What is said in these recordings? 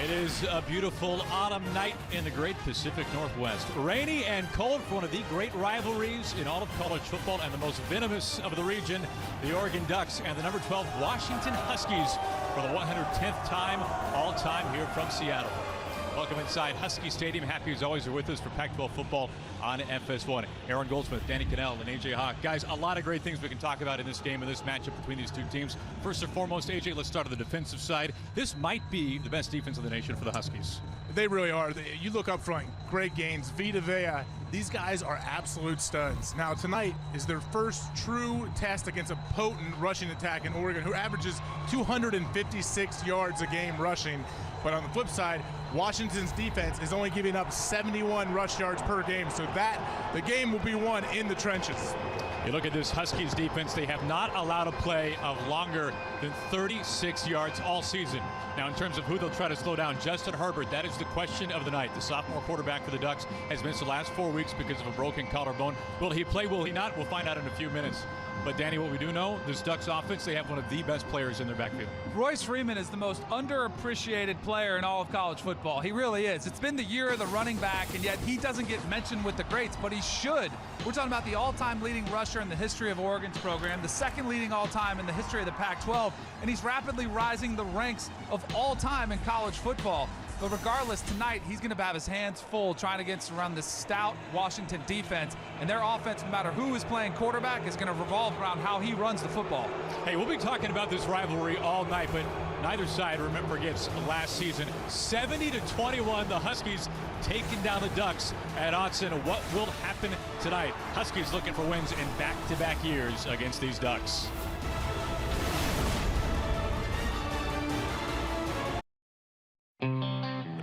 It is a beautiful autumn night in the great Pacific Northwest. Rainy and cold for one of the great rivalries in all of college football and the most venomous of the region, the Oregon Ducks and the number 12 Washington Huskies for the 110th time all-time here from Seattle. Welcome inside Husky Stadium. Happy as always you're with us for Pac-12 football on FS1. Aaron Goldsmith, Danny Kanell, and AJ Hawk. Guys, a lot of great things we can talk about in this game and this matchup between these two teams. First and foremost, AJ, let's start on the defensive side. This might be the best defense in the nation for the Huskies. They really are. You look up front, Greg Gaines, Vita Vea. These guys are absolute studs. Now, tonight is their first true test against a potent rushing attack in Oregon, who averages 256 yards a game rushing. But on the flip side, Washington's defense is only giving up 71 rush yards per game, so the game will be won in the trenches. You look at this Huskies defense, they have not allowed a play of longer than 36 yards all season. Now, in terms of who they'll try to slow down, Justin Herbert, that is the question of the night. The sophomore quarterback for the Ducks has missed the last 4 weeks because of a broken collarbone. Will he play, will he not? We'll find out in a few minutes. But Danny, what we do know, this Ducks offense, they have one of the best players in their backfield. Royce Freeman is the most underappreciated player in all of college football. He really is. It's been the year of the running back, and yet he doesn't get mentioned with the greats, but he should. We're talking about the all-time leading rusher in the history of Oregon's program, the second leading all-time in the history of the Pac-12, and he's rapidly rising the ranks of all time in college football. But regardless, tonight he's going to have his hands full trying to get around this stout Washington defense. And their offense, no matter who is playing quarterback, is going to revolve around how he runs the football. Hey, we'll be talking about this rivalry all night, but neither side, remember, gets last season 70-21. The Huskies taking down the Ducks at Autzen. What will happen tonight? Huskies looking for wins in back-to-back years against these Ducks.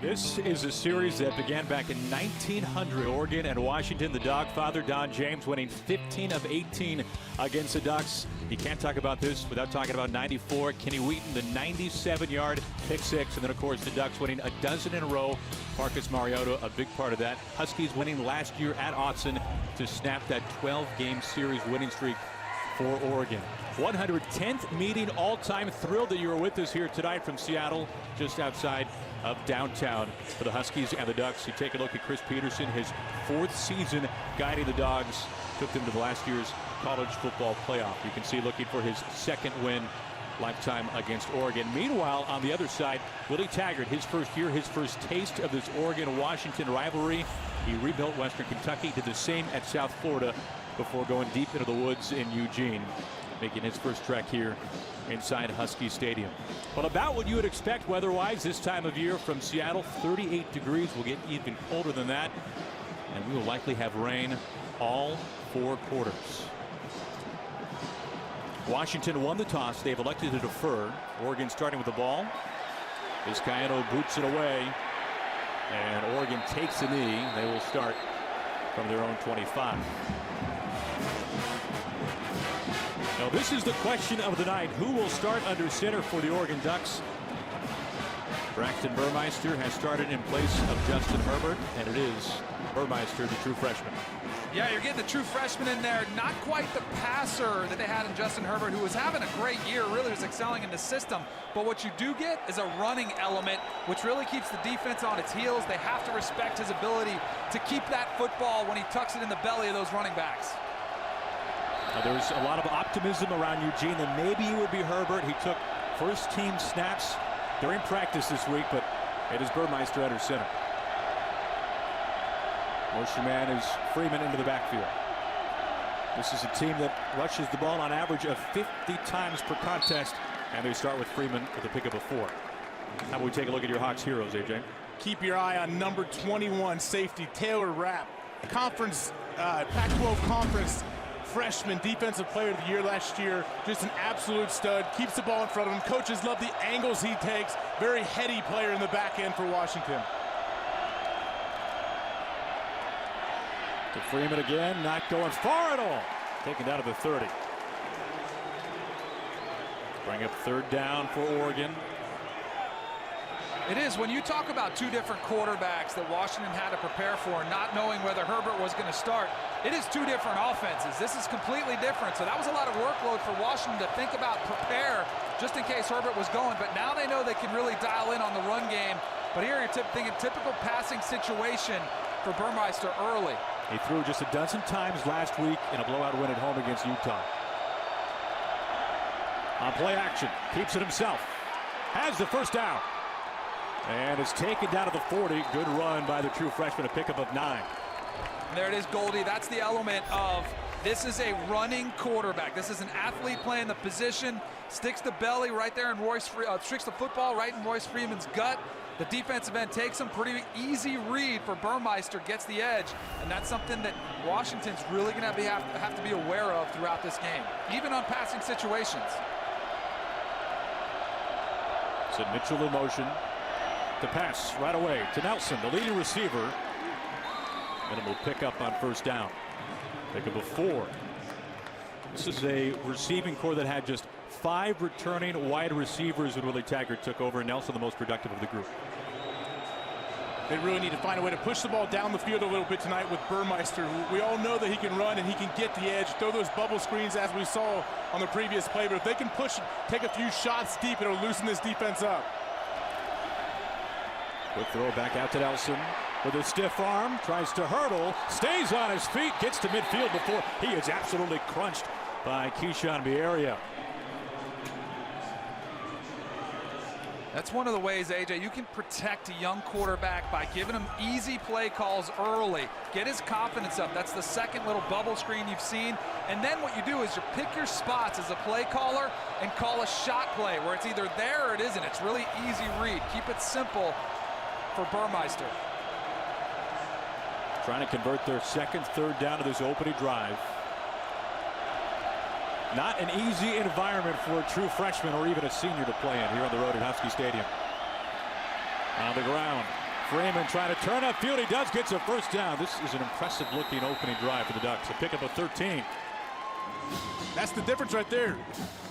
This is a series that began back in 1900. Oregon and Washington. The Dogfather, Don James, winning 15 of 18 against the Ducks. You can't talk about this without talking about 94. Kenny Wheaton, the 97-yard pick six. And then, of course, the Ducks winning a dozen in a row. Marcus Mariota, a big part of that. Huskies winning last year at Autzen to snap that 12-game series winning streak for Oregon. 110th meeting all-time. Thrilled that you were with us here tonight from Seattle, just outside of downtown for the Huskies and the Ducks. You take a look at Chris Peterson, his fourth season guiding the Dogs, took them to the last year's college football playoff. You can see looking for his second win lifetime against Oregon. Meanwhile, on the other side, Willie Taggart, his first year, his first taste of this Oregon-Washington rivalry. He rebuilt Western Kentucky, did the same at South Florida before going deep into the woods in Eugene, making his first trek here inside Husky Stadium. Well, about what you would expect weather-wise this time of year from Seattle. 38 degrees. We'll get even colder than that, and we will likely have rain all 4 quarters. Washington won the toss. They've elected to defer. Oregon starting with the ball. Vizcaino boots it away, and Oregon takes a knee. They will start from their own 25. Now, this is the question of the night. Who will start under center for the Oregon Ducks? Braxton Burmeister has started in place of Justin Herbert, and it is Burmeister, the true freshman. Yeah, you're getting the true freshman in there. Not quite the passer that they had in Justin Herbert, who was having a great year, really was excelling in the system. But what you do get is a running element, which really keeps the defense on its heels. They have to respect his ability to keep that football when he tucks it in the belly of those running backs. There's a lot of optimism around Eugene that maybe it would be Herbert. He took first-team snaps during practice this week, but it is Burmeister under center. Motion man is Freeman into the backfield. This is a team that rushes the ball on average of 50 times per contest, and they start with Freeman with a pickup of 4. How about we take a look at your Hawks heroes, AJ? Keep your eye on number 21 safety Taylor Rapp, conference Pac-12 conference freshman defensive player of the year last year. Just an absolute stud. Keeps the ball in front of him. Coaches love the angles he takes. Very heady player in the back end for Washington. To Freeman again, not going far at all. Taken down to the 30. Bring up third down for Oregon. It is. When you talk about two different quarterbacks that Washington had to prepare for, not knowing whether Herbert was going to start, it is two different offenses. This is completely different. So that was a lot of workload for Washington to think about, prepare, just in case Herbert was going. But now they know they can really dial in on the run game But here you're thinking typical passing situation for Burmeister early. He threw just a dozen times last week in a blowout win at home against Utah. On play action, keeps it himself. Has the first down. And is taken down to the 40. Good run by the true freshman, a pickup of 9. And there it is, Goldie. That's the element of this is a running quarterback. This is an athlete playing the position. Sticks the belly right there in sticks the football right in Royce Freeman's gut. The defensive end takes him. Pretty easy read for Burmeister, gets the edge. And that's something that Washington's really going to have to be aware of throughout this game, even on passing situations. So Mitchell in motion to pass right away to Nelson, the leading receiver. Minimal pickup on first down. Pickup of 4. This is a receiving core that had just 5 returning wide receivers when Willie Taggart took over. Nelson the most productive of the group. They really need to find a way to push the ball down the field a little bit tonight with Burmeister. We all know that he can run and he can get the edge, throw those bubble screens as we saw on the previous play. But if they can push, take a few shots deep, it'll loosen this defense up. Quick throw back out to Nelson with a stiff arm, tries to hurdle, stays on his feet, gets to midfield before he is absolutely crunched by Keyshawn Bierria. That's one of the ways, AJ, you can protect a young quarterback by giving him easy play calls early. Get his confidence up. That's the second little bubble screen you've seen. And then what you do is you pick your spots as a play caller and call a shot play where it's either there or it isn't. It's really easy read. Keep it simple for Burmeister. Trying to convert their second, third down of this opening drive. Not an easy environment for a true freshman or even a senior to play in here on the road at Husky Stadium. On the ground, Freeman trying to turn upfield. He does, gets a first down. This is an impressive looking opening drive for the Ducks. A pickup of 13. That's the difference right there.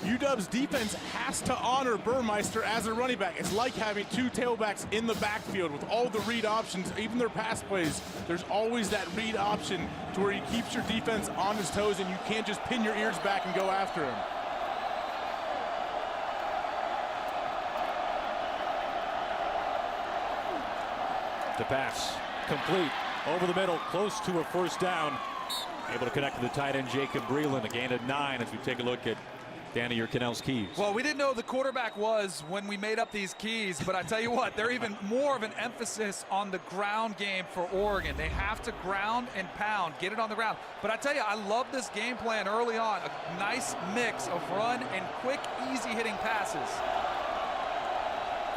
UW's defense has to honor Burmeister as a running back. It's like having 2 tailbacks in the backfield with all the read options, even their pass plays. There's always that read option to where he keeps your defense on his toes and you can't just pin your ears back and go after him. To pass, complete, over the middle, close to a first down. Able to connect to the tight end, Jacob Breland. A gain of 9 as we take a look at Danny Urquinel's keys. Well, we didn't know who the quarterback was when we made up these keys, but I tell you what, they're even more of an emphasis on the ground game for Oregon. They have to ground and pound, get it on the ground. But I tell you, I love this game plan early on. A nice mix of run and quick, easy hitting passes.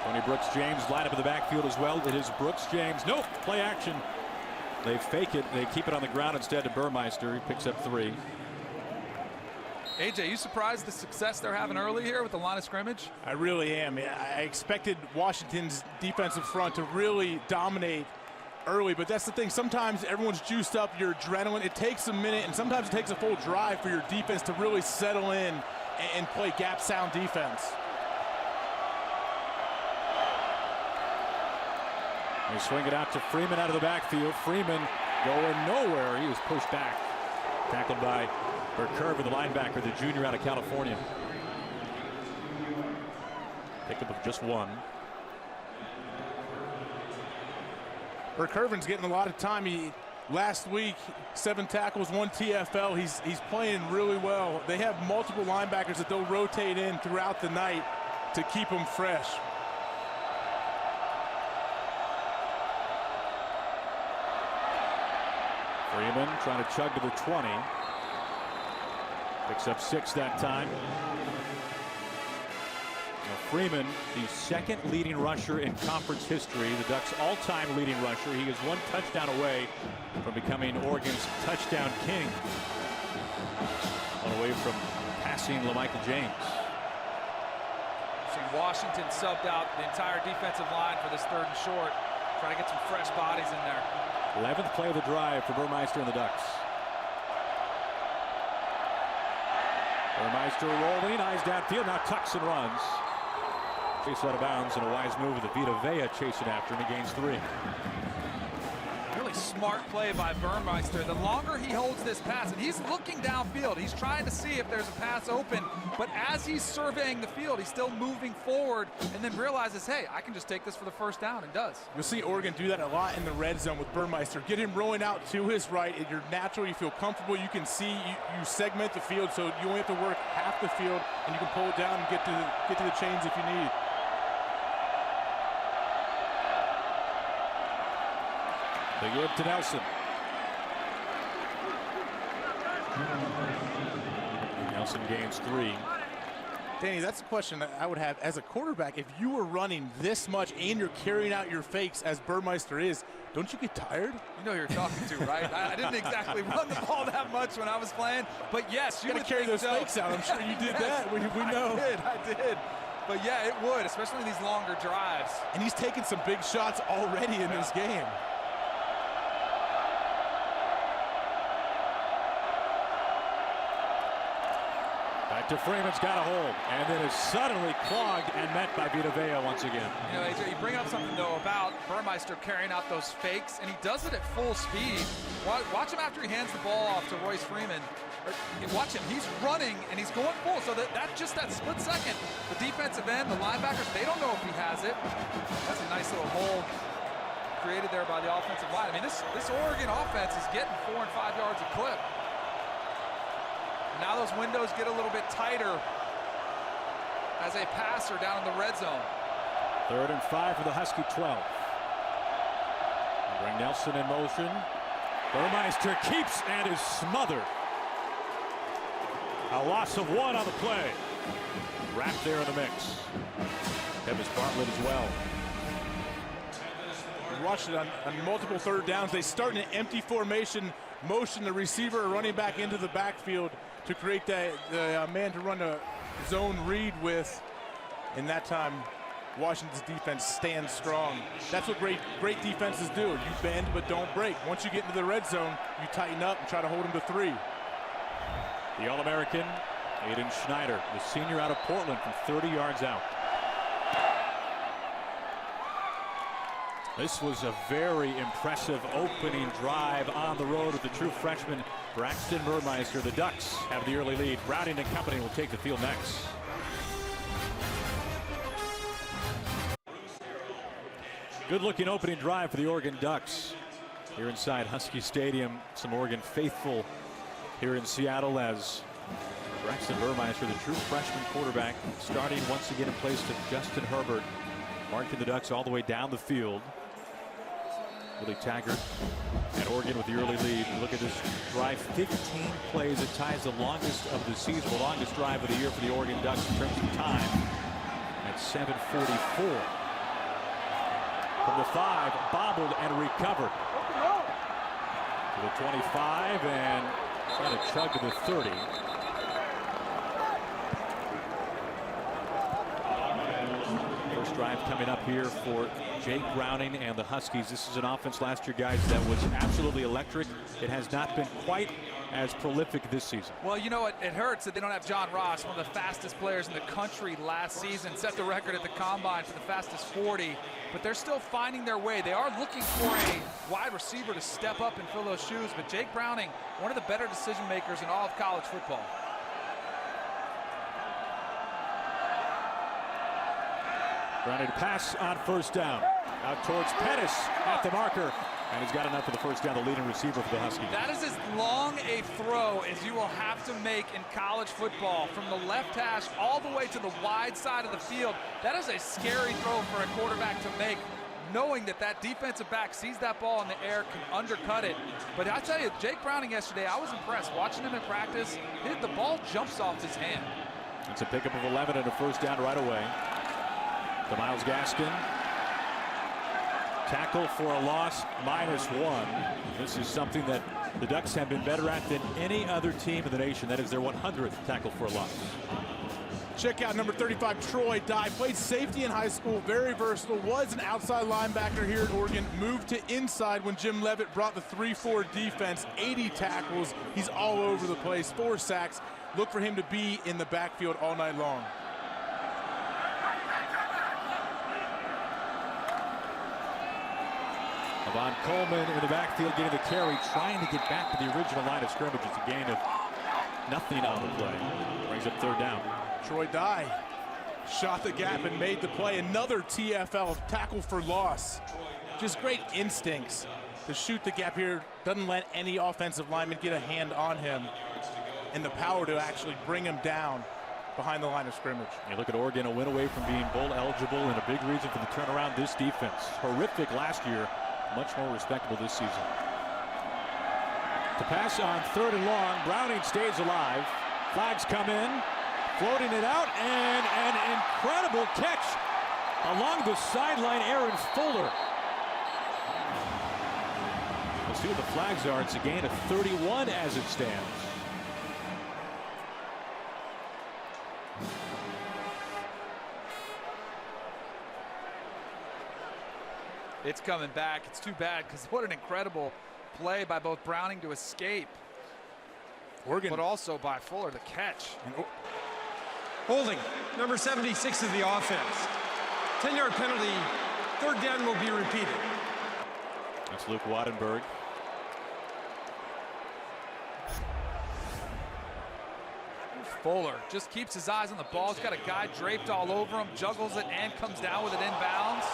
Tony Brooks-James line up in the backfield as well. It is Brooks-James. Nope, play action. They fake it. They keep it on the ground instead to Burmeister. He picks up 3. AJ, you surprised the success they're having early here with the line of scrimmage? I really am. I expected Washington's defensive front to really dominate early, but that's the thing. Sometimes everyone's juiced up, your adrenaline. It takes a minute, and sometimes it takes a full drive for your defense to really settle in and play gap sound defense. They swing it out to Freeman out of the backfield. Freeman going nowhere. He was pushed back. Tackled by Burkervin, the linebacker, the junior out of California. Picked up of just 1. Burkervin's getting a lot of time. Last week, 7 tackles, 1 TFL. He's playing really well. They have multiple linebackers that they'll rotate in throughout the night to keep them fresh. Freeman trying to chug to the 20. Picks up 6 that time. Now Freeman, the second leading rusher in conference history, the Ducks' all-time leading rusher. He is 1 touchdown away from becoming Oregon's touchdown king. One away from passing LaMichael James. See Washington subbed out the entire defensive line for this 3rd and short. Trying to get some fresh bodies in there. 11th play of the drive for Burmeister and the Ducks. Burmeister rolling, eyes downfield, now tucks and runs. Chase out of bounds, and a wise move with the Vita Vea chasing after him. He gains 3. Really smart play by Burmeister. The longer he holds this pass, and he's looking downfield, he's trying to see if there's a pass open, but as he's surveying the field, he's still moving forward and then realizes, hey, I can just take this for the first down, and does. You'll see Oregon do that a lot in the red zone with Burmeister. Get him rolling out to his right. You're natural, you feel comfortable, you can see, you segment the field, so you only have to work half the field, and you can pull it down and get to the chains if you need. They give to Nelson. Nelson gains 3. Danny, that's a question that I would have as a quarterback. If you were running this much and you're carrying out your fakes as Burmeister is, don't you get tired? You know who you're talking to, right? I didn't exactly run the ball that much when I was playing, but yes, you would carry those so. fakes out. I'm sure you did Yes, that. We know. I did. But yeah, it would, especially in these longer drives. And he's taken some big shots already in this game. Back to Freeman's got a hold, and then is suddenly clogged and met by Vita Vea once again. You know, AJ, you bring up something, though, about Burmeister carrying out those fakes, and he does it at full speed. Watch him after he hands the ball off to Royce Freeman. Watch him. He's running, and he's going full. So that just that split second, the defensive end, the linebackers, they don't know if he has it. That's a nice little hole created there by the offensive line. I mean, this Oregon offense is getting 4 and 5 yards a clip. Now those windows get a little bit tighter as a passer down in the red zone. 3rd and 5 for the Husky 12. Bring Nelson in motion. Burmeister keeps and is smothered. A loss of 1 on the play. Wrapped there in the mix. Davis Bartlett as well. We watched it on multiple 3rd downs. They start in an empty formation, motion the receiver or running back into the backfield to create the man to run a zone read with. In that time, Washington's defense stands strong. That's what great defenses do. You bend but don't break. Once you get into the red zone, you tighten up and try to hold them to 3. The All-American, Aiden Schneider, the senior out of Portland from 30 yards out. This was a very impressive opening drive on the road with the true freshman Braxton Burmeister. The Ducks have the early lead. Browning and company will take the field next. Good-looking opening drive for the Oregon Ducks. Here inside Husky Stadium, some Oregon faithful here in Seattle as Braxton Burmeister, the true freshman quarterback, starting once again in place of Justin Herbert, marking the Ducks all the way down the field. Willie Taggart and Oregon with the early lead. Look at this drive, 15 plays. It ties the longest of the season, the longest drive of the year for the Oregon Ducks in terms of time at 7:44. From the 5, bobbled and recovered. To the 25 and trying to chug to the 30. First drive coming up here for Jake Browning and the Huskies. This is an offense last year, guys, that was absolutely electric. It has not been quite as prolific this season. Well, you know what? It hurts that they don't have John Ross, one of the fastest players in the country last season. Set the record at the Combine for the fastest 40. But they're still finding their way. They are looking for a wide receiver to step up and fill those shoes. But Jake Browning, one of the better decision makers in all of college football. Browning to pass on 1st down. Out towards Pettis at the marker. And he's got enough for the 1st down, the leading receiver for the Huskies. That is as long a throw as you will have to make in college football. From the left hash all the way to the wide side of the field. That is a scary throw for a quarterback to make, knowing that that defensive back sees that ball in the air, can undercut it. But I tell you, Jake Browning yesterday, I was impressed. Watching him in practice, the ball jumps off his hand. It's a pickup of 11 and a 1st down right away. To Myles Gaskin. Tackle for a loss, -1. This is something that the Ducks have been better at than any other team in the nation. That is their 100th tackle for a loss. Check out number 35, Troy Dye. Played safety in high school, very versatile. Was an outside linebacker here at Oregon. Moved to inside when Jim Leavitt brought the 3-4 defense. 80 tackles. He's all over the place. 4 sacks. Look for him to be in the backfield all night long. Von Coleman in the backfield getting the carry, trying to get back to the original line of scrimmage. It's a gain of nothing on the play. Brings up third down. Troy Dye shot the gap and made the play. Another TFL tackle for loss. Just great instincts to shoot the gap here. Doesn't let any offensive lineman get a hand on him, and the power to actually bring him down behind the line of scrimmage. You look at Oregon, a win away from being bowl eligible, and a big reason for the turnaround. This defense, horrific last year, much more respectable this season. To pass on 3rd and long, Browning stays alive. Flags come in, floating it out, and an incredible catch along the sideline, Aaron Fuller. We'll see what the flags are. It's a gain of 31 as it stands. It's coming back. It's too bad because what an incredible play by both Browning to escape, Oregon, but also by Fuller to catch. Holding, number 76 of the offense. 10-yard penalty, 3rd down will be repeated. That's Luke Wattenberg. Fuller just keeps his eyes on the ball. He's got a guy draped all over him, juggles it, and comes down with it inbounds.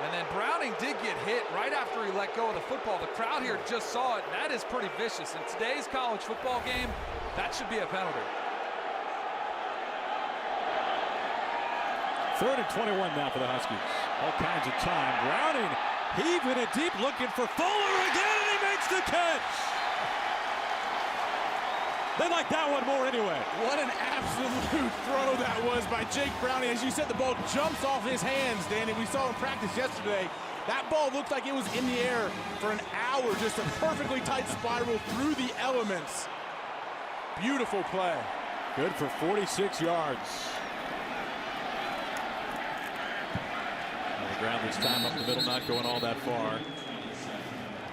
And then Browning did get hit right after he let go of the football. The crowd here just saw it. That is pretty vicious. In today's college football game, that should be a penalty. 3rd and 21 now for the Huskies. All kinds of time. Browning heaving it deep, looking for Fuller again, and he makes the catch. They like that one more anyway. what an absolute throw that was by Jake Browning. As you said, the ball jumps off his hands, Danny. We saw him practice yesterday. That ball looked like it was in the air for an hour, just a perfectly tight spiral through the elements. Beautiful play. Good for 46 yards. On the ground this time, up the middle, not going all that far.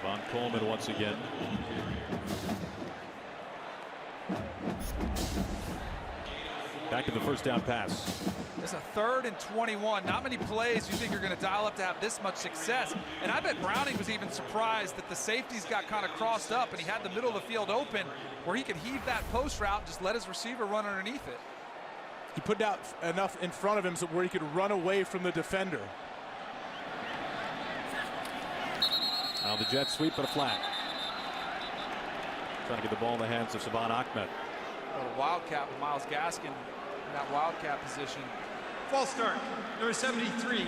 Von Coleman once again. Back to the first down pass. It's a 3rd and 21. Not many plays you think you're going to dial up to have this much success. And I bet Browning was even surprised that the safeties got kind of crossed up and he had the middle of the field open where he could heave that post route and just let his receiver run underneath it. He put out enough in front of him so where he could run away from the defender. Now the jet sweep, but a flag. Trying to get the ball in the hands of Savon Ahmed. A wildcat with Myles Gaskin in that wildcat position. False start, number 73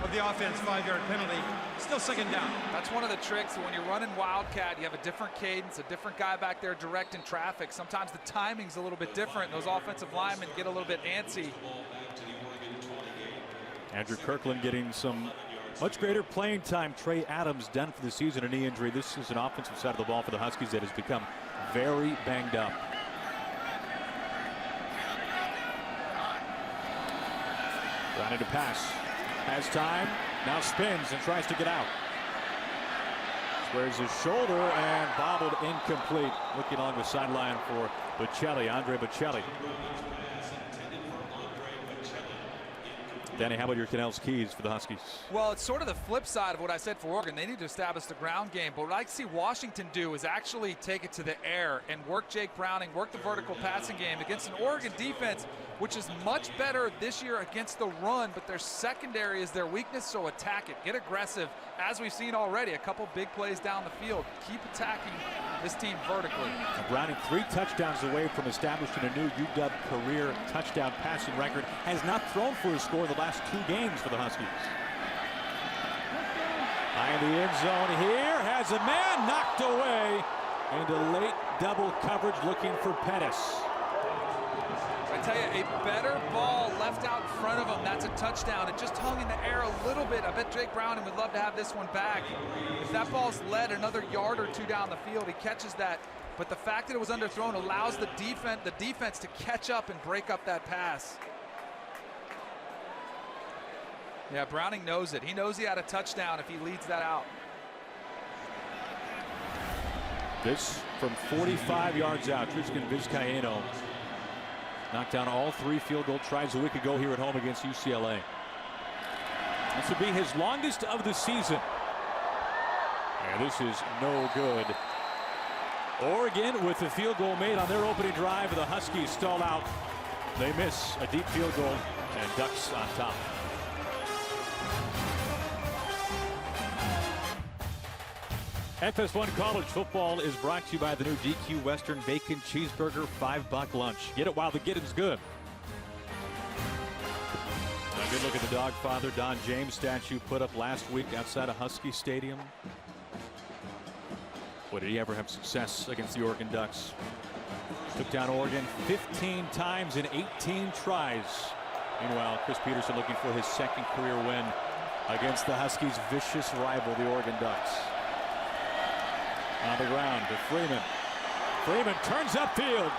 of the offense, 5-yard penalty. Still 2nd down. That's one of the tricks. When you're running wildcat, you have a different cadence, a different guy back there directing traffic. Sometimes the timing's a little bit different. Those offensive linemen get a little bit antsy. Andrew Kirkland getting some much greater playing time. Trey Adams done for the season, a knee injury. This is an offensive side of the ball for the Huskies that has become very banged up. Browning to pass. Has time. Now spins and tries to get out. Squares his shoulder and bobbled incomplete. Looking along the sideline for Bocelli, Andre Bocelli. Danny, how about your Canals Keys for the Huskies? Well, it's sort of the flip side of what I said for Oregon. They need to establish the ground game. But what I see Washington do is actually take it to the air and work Jake Browning, work the vertical passing game against an Oregon defense, which is much better this year against the run, but their secondary is their weakness, so attack it. Get aggressive, as we've seen already. A couple big plays down the field. Keep attacking this team vertically. Browning 3 touchdowns away from establishing a new UW career touchdown passing record. Has not thrown for a score the last 2 games for the Huskies. High in the end zone here, has a man knocked away into late double coverage looking for Pettis. I tell you, a better ball left out in front of him, that's a touchdown. It just hung in the air a little bit. I bet Jake Browning would love to have this one back. If that ball's led another yard or 2 down the field, he catches that. But the fact that it was underthrown allows the defense to catch up and break up that pass. Yeah, Browning knows it. He knows he had a touchdown if he leads that out. This from 45 yards out. Tristan Vizcaino knocked down all 3 field goal tries a week ago here at home against UCLA. This would be his longest of the season. And this is no good. Oregon with the field goal made on their opening drive. The Huskies stall out. They miss a deep field goal, and Ducks on top. FS1 College Football is brought to you by the new DQ Western Bacon Cheeseburger $5 lunch. Get it while the getting's good. A good look at the Dogfather Don James statue put up last week outside of Husky Stadium. Boy, did he ever have success against the Oregon Ducks. Took down Oregon 15 times in 18 tries. Meanwhile, Chris Petersen looking for his second career win against the Huskies' vicious rival, the Oregon Ducks. On the ground to Freeman. Freeman turns upfield.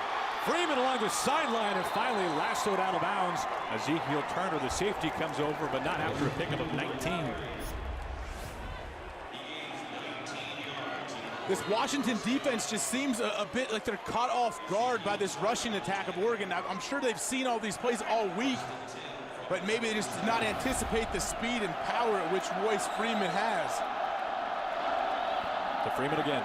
Freeman along the sideline and finally lassoed out of bounds. Ezekiel Turner, the safety, comes over, but not after a pickup of 19. This Washington defense just seems a bit like they're caught off guard by this rushing attack of Oregon. I'm sure they've seen all these plays all week, but maybe they just did not anticipate the speed and power at which Royce Freeman has. To Freeman again.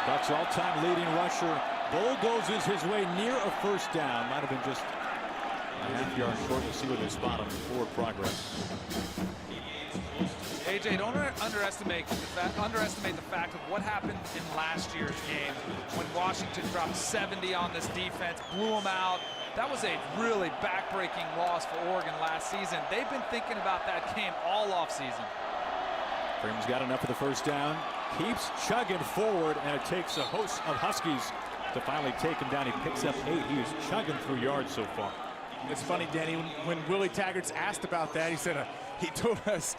Ducks all-time leading rusher bulldozes his way near a first down. Might have been just a half-yard short. To see where they spot him. Forward progress. AJ, don't underestimate the fact of what happened in last year's game when Washington dropped 70 on this defense, blew them out. That was a really back-breaking loss for Oregon last season. They've been thinking about that game all off-season. Freeman's got enough for the first down. Keeps chugging forward, and it takes a host of Huskies to finally take him down. He picks up 8. He is chugging through yards so far. It's funny, Danny, when Willie Taggart's asked about that, he said, he told us,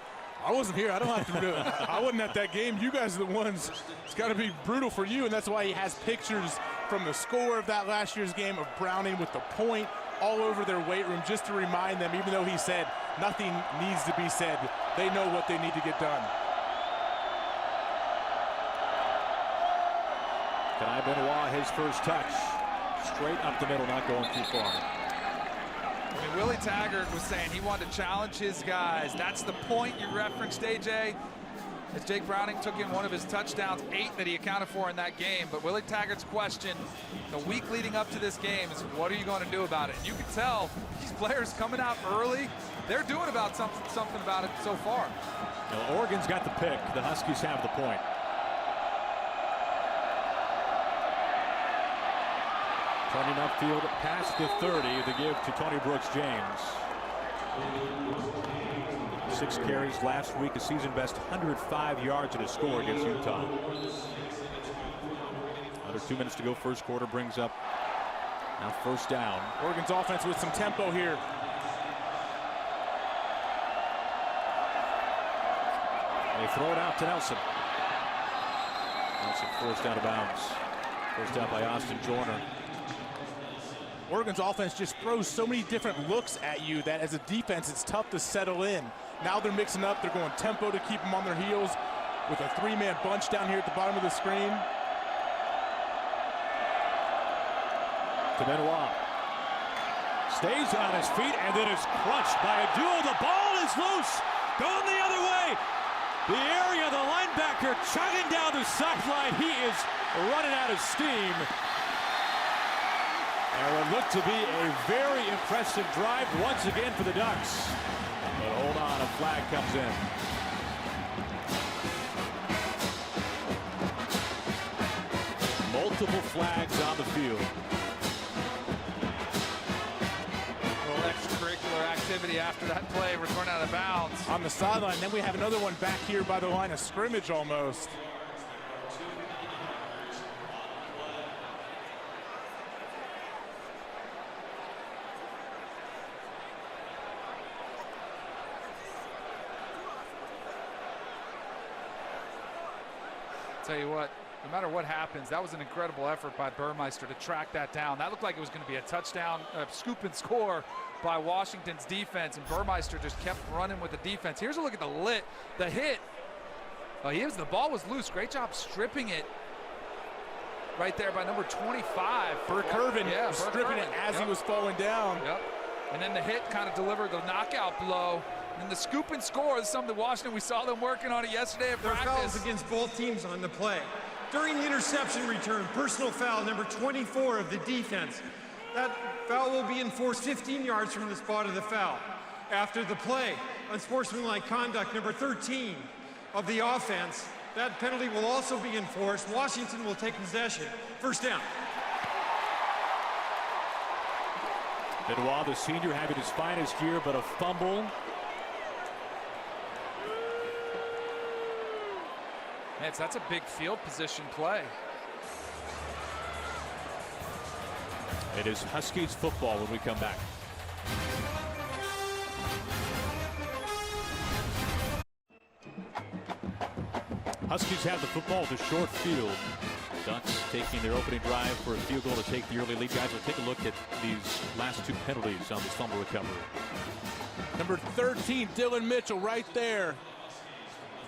I wasn't here. I don't have to do it. I wasn't at that game. You guys are the ones. It's got to be brutal for you, and that's why he has pictures from the score of that last year's game of Browning with the point all over their weight room just to remind them, even though he said nothing needs to be said, they know what they need to get done. Kai Benoit, his first touch. Straight up the middle, not going too far. I mean, Willie Taggart was saying he wanted to challenge his guys. That's the point you referenced, AJ. As Jake Browning took in one of his touchdowns, 8 that he accounted for in that game. But Willie Taggart's question the week leading up to this game is, what are you going to do about it? And you can tell these players coming out early, they're doing about something about it so far. Now, Oregon's got the pick. The Huskies have the point. Turning upfield past the 30, the give to Tony Brooks-James. 6 carries last week, a season best 105 yards and a score against Utah. Under 2 minutes to go, first quarter brings up now first down. Oregon's offense with some tempo here. They throw it out to Nelson. Nelson forced out of bounds. Forced out by Austin Joyner. Oregon's offense just throws so many different looks at you that as a defense, it's tough to settle in. Now they're mixing up. They're going tempo to keep them on their heels with a 3-man bunch down here at the bottom of the screen. To Benoit. Stays on his feet and then is crunched by a duel. The ball is loose. Going the other way. The area, the linebacker chugging down the sideline. He is running out of steam. And what looked to be a very impressive drive once again for the Ducks. But hold on, a flag comes in. Multiple flags on the field. A little extracurricular activity after that play, return out of bounds. On the sideline, then we have another one back here by the line of scrimmage almost. Tell you what, no matter what happens, that was an incredible effort by Burmeister to track that down. That looked like it was going to be a touchdown, scoop and score by Washington's defense, and Burmeister just kept running with the defense. Here's a look at the hit. Oh, the ball was loose. Great job stripping it right there by number 25. Burke Irvin, stripping it as he was falling down. Yep. And then the hit kind of delivered the knockout blow. And the scoop and score is something Washington, we saw them working on it yesterday at There are practice. fouls against both teams on the play. During the interception return, personal foul number 24 of the defense. That foul will be enforced 15 yards from the spot of the foul. After the play, unsportsmanlike conduct number 13 of the offense. That penalty will also be enforced. Washington will take possession. First down. Benoit, the senior, having his finest year, but a fumble. That's a big field position play. It is Huskies football when we come back. Huskies have the football at the short field. Ducks taking their opening drive for a field goal to take the early lead. Guys, we'll take a look at these last two penalties on this fumble recovery. Number 13, Dylan Mitchell, right there.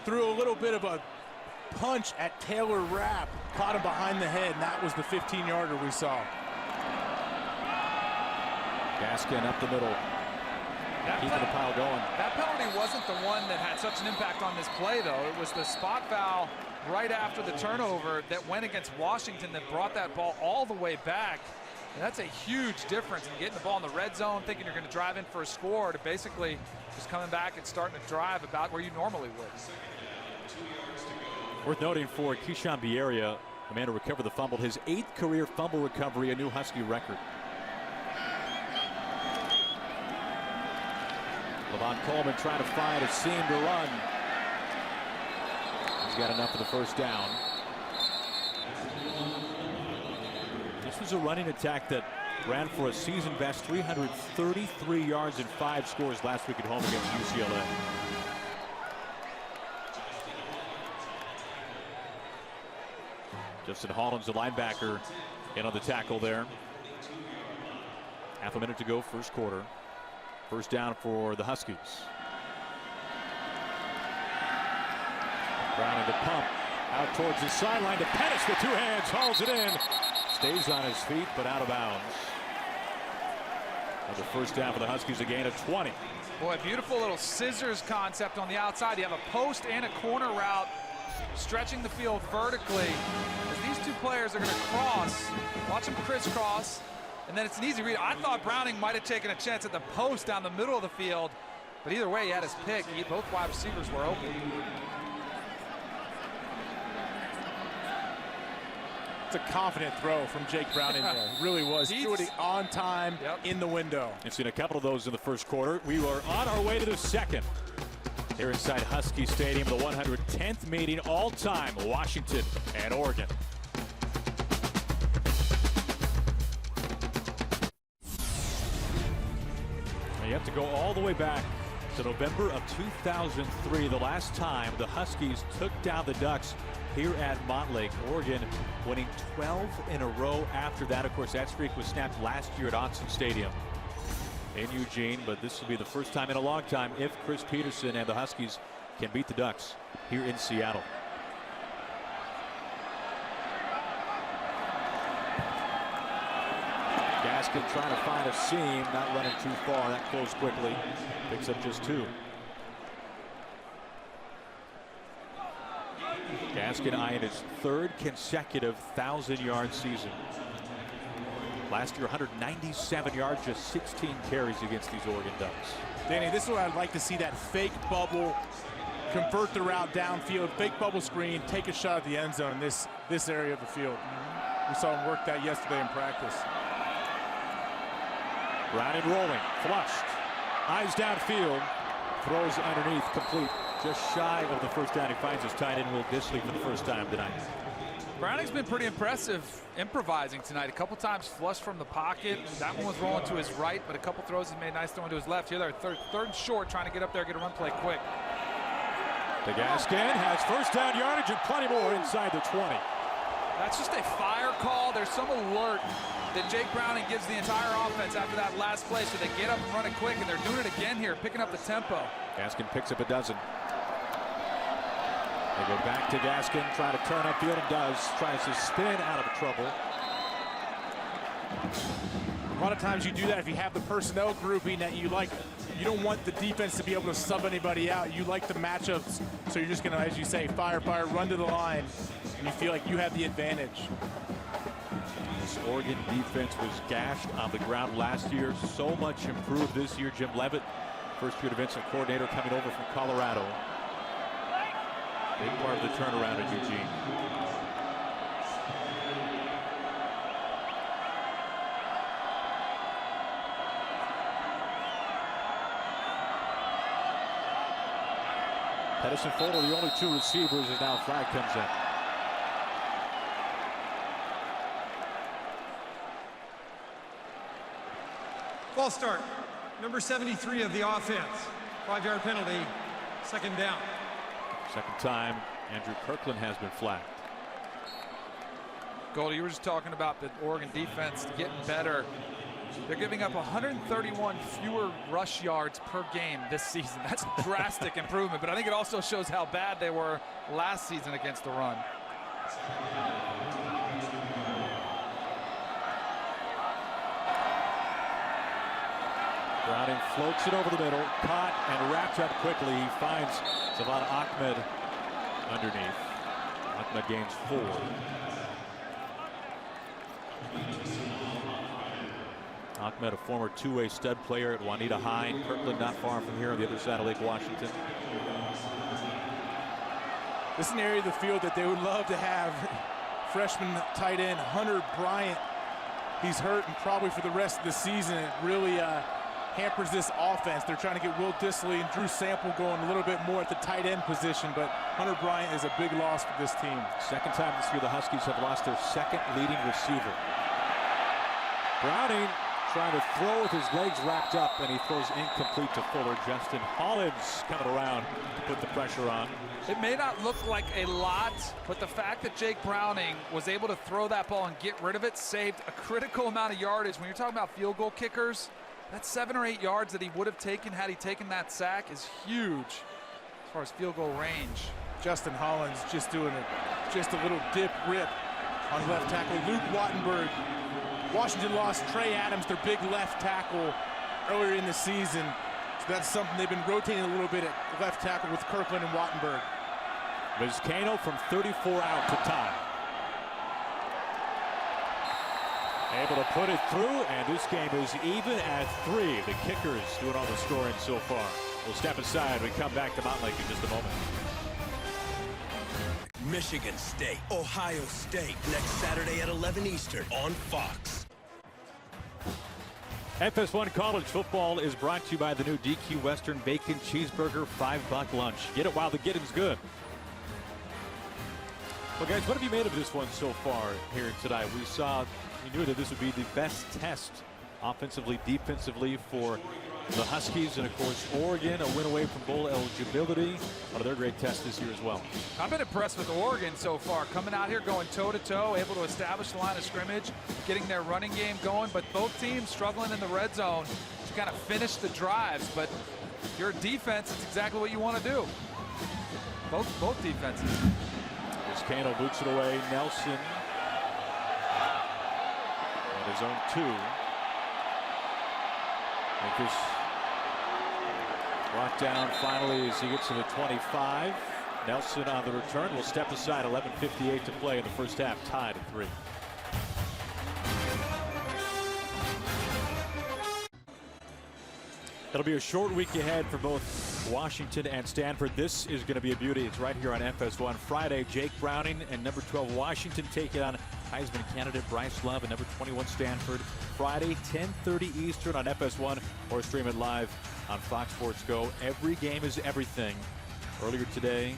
Threw a little bit of a punch at Taylor Rapp. Caught him behind the head, and that was the 15-yarder we saw. Gaskin up the middle. Keeping the pile going. That penalty wasn't the one that had such an impact on this play, though. It was the spot foul right after the turnover that went against Washington that brought that ball all the way back. And that's a huge difference in getting the ball in the red zone, thinking you're going to drive in for a score, to basically just coming back and starting to drive about where you normally would. Worth noting for Keyshawn Bierria, the man who recovered the fumble, his 8th career fumble recovery, a new Husky record. Levon Coleman trying to find a seam to run. He's got enough for the first down. This was a running attack that ran for a season best 333 yards and 5 scores last week at home against UCLA. Justin Holland's the linebacker in on the tackle there. Half a minute to go, first quarter. First down for the Huskies. Browning the pump out towards the sideline to Pettis with 2 hands, hauls it in. Stays on his feet, but out of bounds. Another first down for the Huskies, a gain of 20. Boy, beautiful little scissors concept on the outside. You have a post and a corner route stretching the field vertically. As these two players are going to cross, watch them crisscross, and then it's an easy read. I thought Browning might have taken a chance at the post down the middle of the field, but either way, he had his pick. Both wide receivers were open. It's a confident throw from Jake Browning there. It really was. Threw it on time, in the window. We've seen a couple of those in the first quarter. We are on our way to the second. Here inside Husky Stadium, the 110th meeting all time, Washington and Oregon. You have to go all the way back to November of 2003, the last time the Huskies took down the Ducks here at Montlake. Oregon winning 12 in a row after that. Of course, that streak was snapped last year at Autzen Stadium in Eugene, but this will be the first time in a long time if Chris Peterson and the Huskies can beat the Ducks here in Seattle. Gaskin trying to find a seam, not running too far. That closed quickly. Picks up just 2. Gaskin eyeing his 3rd consecutive 1,000-yard season. Last year, 197 yards, just 16 carries against these Oregon Ducks. Danny, this is what I'd like to see, that fake bubble, convert the route downfield, fake bubble screen, take a shot at the end zone in this area of the field. We saw him work that yesterday in practice. Browning rolling, flushed, eyes downfield, throws underneath, complete. Just shy of the first down. He finds his tight end, Will Dissly, for the first time tonight. Browning's been pretty impressive improvising tonight. A couple times flushed from the pocket. That one was rolling to his right, but a couple throws he made nice throwing to his left. Here, they're third and short, trying to get up there, get a run play quick. The Gaskin has first down yardage and plenty more inside the 20. That's just a fire call. There's some alert that Jake Browning gives the entire offense after that last play, so they get up and run it quick, and they're doing it again here, picking up the tempo. Gaskin picks up a dozen. They go back to Gaskin, trying to turn upfield, and does. Tries to spin out of trouble. A lot of times you do that if you have the personnel grouping that you like You don't want the defense to be able to sub anybody out. You like the matchups, so you're just going to, as you say, fire, run to the line, and you feel like you have the advantage. This Oregon defense was gashed on the ground last year. So much improved this year. Jim Leavitt, first-year defensive coordinator, coming over from Colorado. Big part of the turnaround at Eugene. Edison Fuller, the only two receivers, as now flag comes in. False start. Number 73 of the offense. 5-yard penalty. Second down. Second time Andrew Kirkland has been flagged. Goldie, you were just talking about the Oregon defense getting better. They're giving up 131 fewer rush yards per game this season. That's a drastic improvement, but I think it also shows how bad they were last season against the run. Browning floats it over the middle, caught and wrapped up quickly. He finds Salvon Ahmed underneath. Ahmed gains 4. Ahmed, a former two-way stud player at Juanita High. Kirkland not far from here on the other side of Lake Washington. This is an area of the field that they would love to have freshman tight end Hunter Bryant. He's hurt and probably for the rest of the season. It really hampers this offense. They're trying to get Will Dissly and Drew Sample going a little bit more at the tight end position, but Hunter Bryant is a big loss for this team. Second time this year the Huskies have lost their second leading receiver. Browning trying to throw with his legs wrapped up, and he throws incomplete to Fuller. Justin Hollins coming around to put the pressure on. It may not look like a lot, but the fact that Jake Browning was able to throw that ball and get rid of it saved a critical amount of yardage. When you're talking about field goal kickers, that 7 or 8 yards that he would have taken had he taken that sack is huge as far as field goal range. Justin Hollins just doing just a little dip rip on left tackle. Luke Wattenberg. Washington lost Trey Adams, their big left tackle, earlier in the season. So that's something they've been rotating a little bit at left tackle with Kirkland and Wattenberg. Vizcaino from 34 out to tie. Able to put it through, and this game is even at 3. The kickers doing all the scoring so far. We'll step aside. We come back to Montlake in just a moment. Michigan State, Ohio State, next Saturday at 11 Eastern on Fox. FS1 College Football is brought to you by the new DQ Western Bacon Cheeseburger $5 lunch. Get it while the getting's good. Well, guys, what have you made of this one so far here tonight? We knew that this would be the best test offensively, defensively for the Huskies, and of course Oregon, a win away from bowl eligibility. One of their great tests this year as well. I've been impressed with Oregon so far, coming out here going toe-to-toe, able to establish the line of scrimmage, getting their running game going, but both teams struggling in the red zone to kind of finish the drives. But if you're a defense, it's exactly what you want to do. Both defenses. Vizcaino boots it away. Nelson at his own 2. This brought down finally as he gets to the 25. Nelson on the return will step aside. 11:58 to play in the first half, tied at 3. It'll be a short week ahead for both Washington and Stanford. This is going to be a beauty. It's right here on FS1. Friday, Jake Browning and number 12 Washington take it on Heisman candidate Bryce Love and number 21 Stanford. Friday, 10:30 Eastern on FS1, or stream it live on Fox Sports Go. Every game is everything. Earlier today,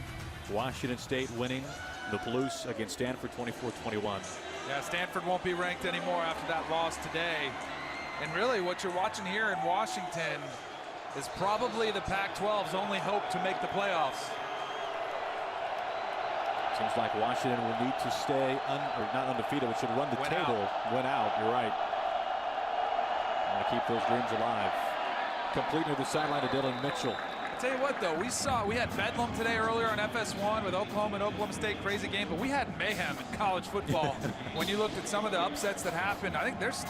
Washington State winning the Palouse against Stanford 24-21. Yeah, Stanford won't be ranked anymore after that loss today. And really what you're watching here in Washington is probably the Pac-12's only hope to make the playoffs. Seems like Washington will need to stay, not undefeated, but should run the table. Win out, you're right. Want to keep those dreams alive. Complete near the sideline to Dylan Mitchell. I'll tell you what, though, we had Bedlam today earlier on FS1 with Oklahoma and Oklahoma State, crazy game, but we had mayhem in college football. When you looked at some of the upsets that happened, I think there's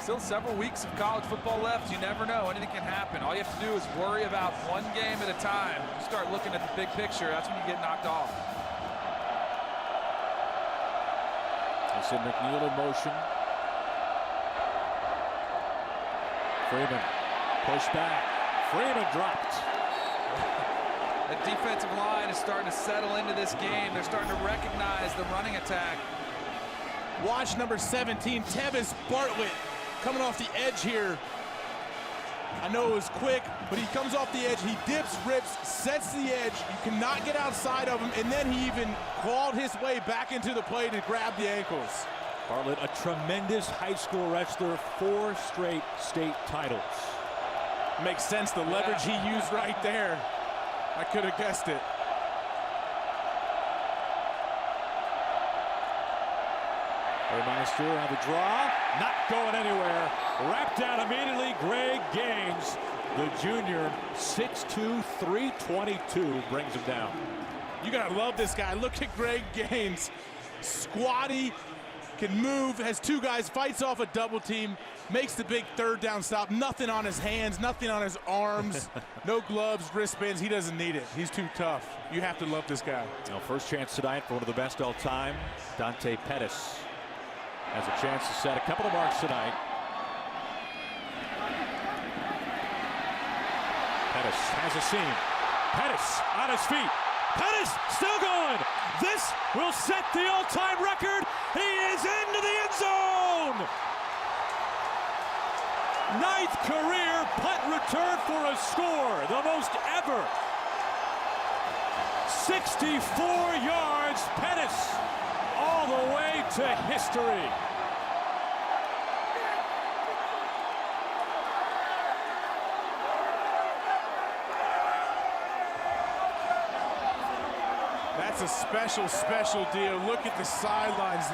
Still several weeks of college football left. You never know. Anything can happen. All you have to do is worry about one game at a time. You start looking at the big picture. That's when you get knocked off. I see McNeil in motion. Freeman pushed back. Freeman dropped. The defensive line is starting to settle into this game. They're starting to recognize the running attack. Watch number 17, Tevis Bartlett, coming off the edge here. I know it was quick, but he comes off the edge. He dips, rips, sets the edge. You cannot get outside of him, and then he even clawed his way back into the play to grab the ankles. Bartlett, a tremendous high school wrestler, 4 straight state titles. Makes sense, the leverage he used right there. I could have guessed it. Burmeister on the draw, not going anywhere. Wrapped down immediately, Greg Gaines, the junior, 6'2", 322, brings him down. You gotta love this guy. Look at Greg Gaines. Squatty, can move, has 2 guys, fights off a double team, makes the big 3rd down stop. Nothing on his hands, nothing on his arms, no gloves, wristbands. He doesn't need it. He's too tough. You have to love this guy. Now, first chance tonight for one of the best all time, Dante Pettis. Has a chance to set a couple of marks tonight. Pettis has a seam. Pettis on his feet. Pettis still going. This will set the all-time record. He is into the end zone. 9th career punt return for a score, the most ever. 64 yards, Pettis, all the way to history. That's a special, special deal. Look at the sidelines.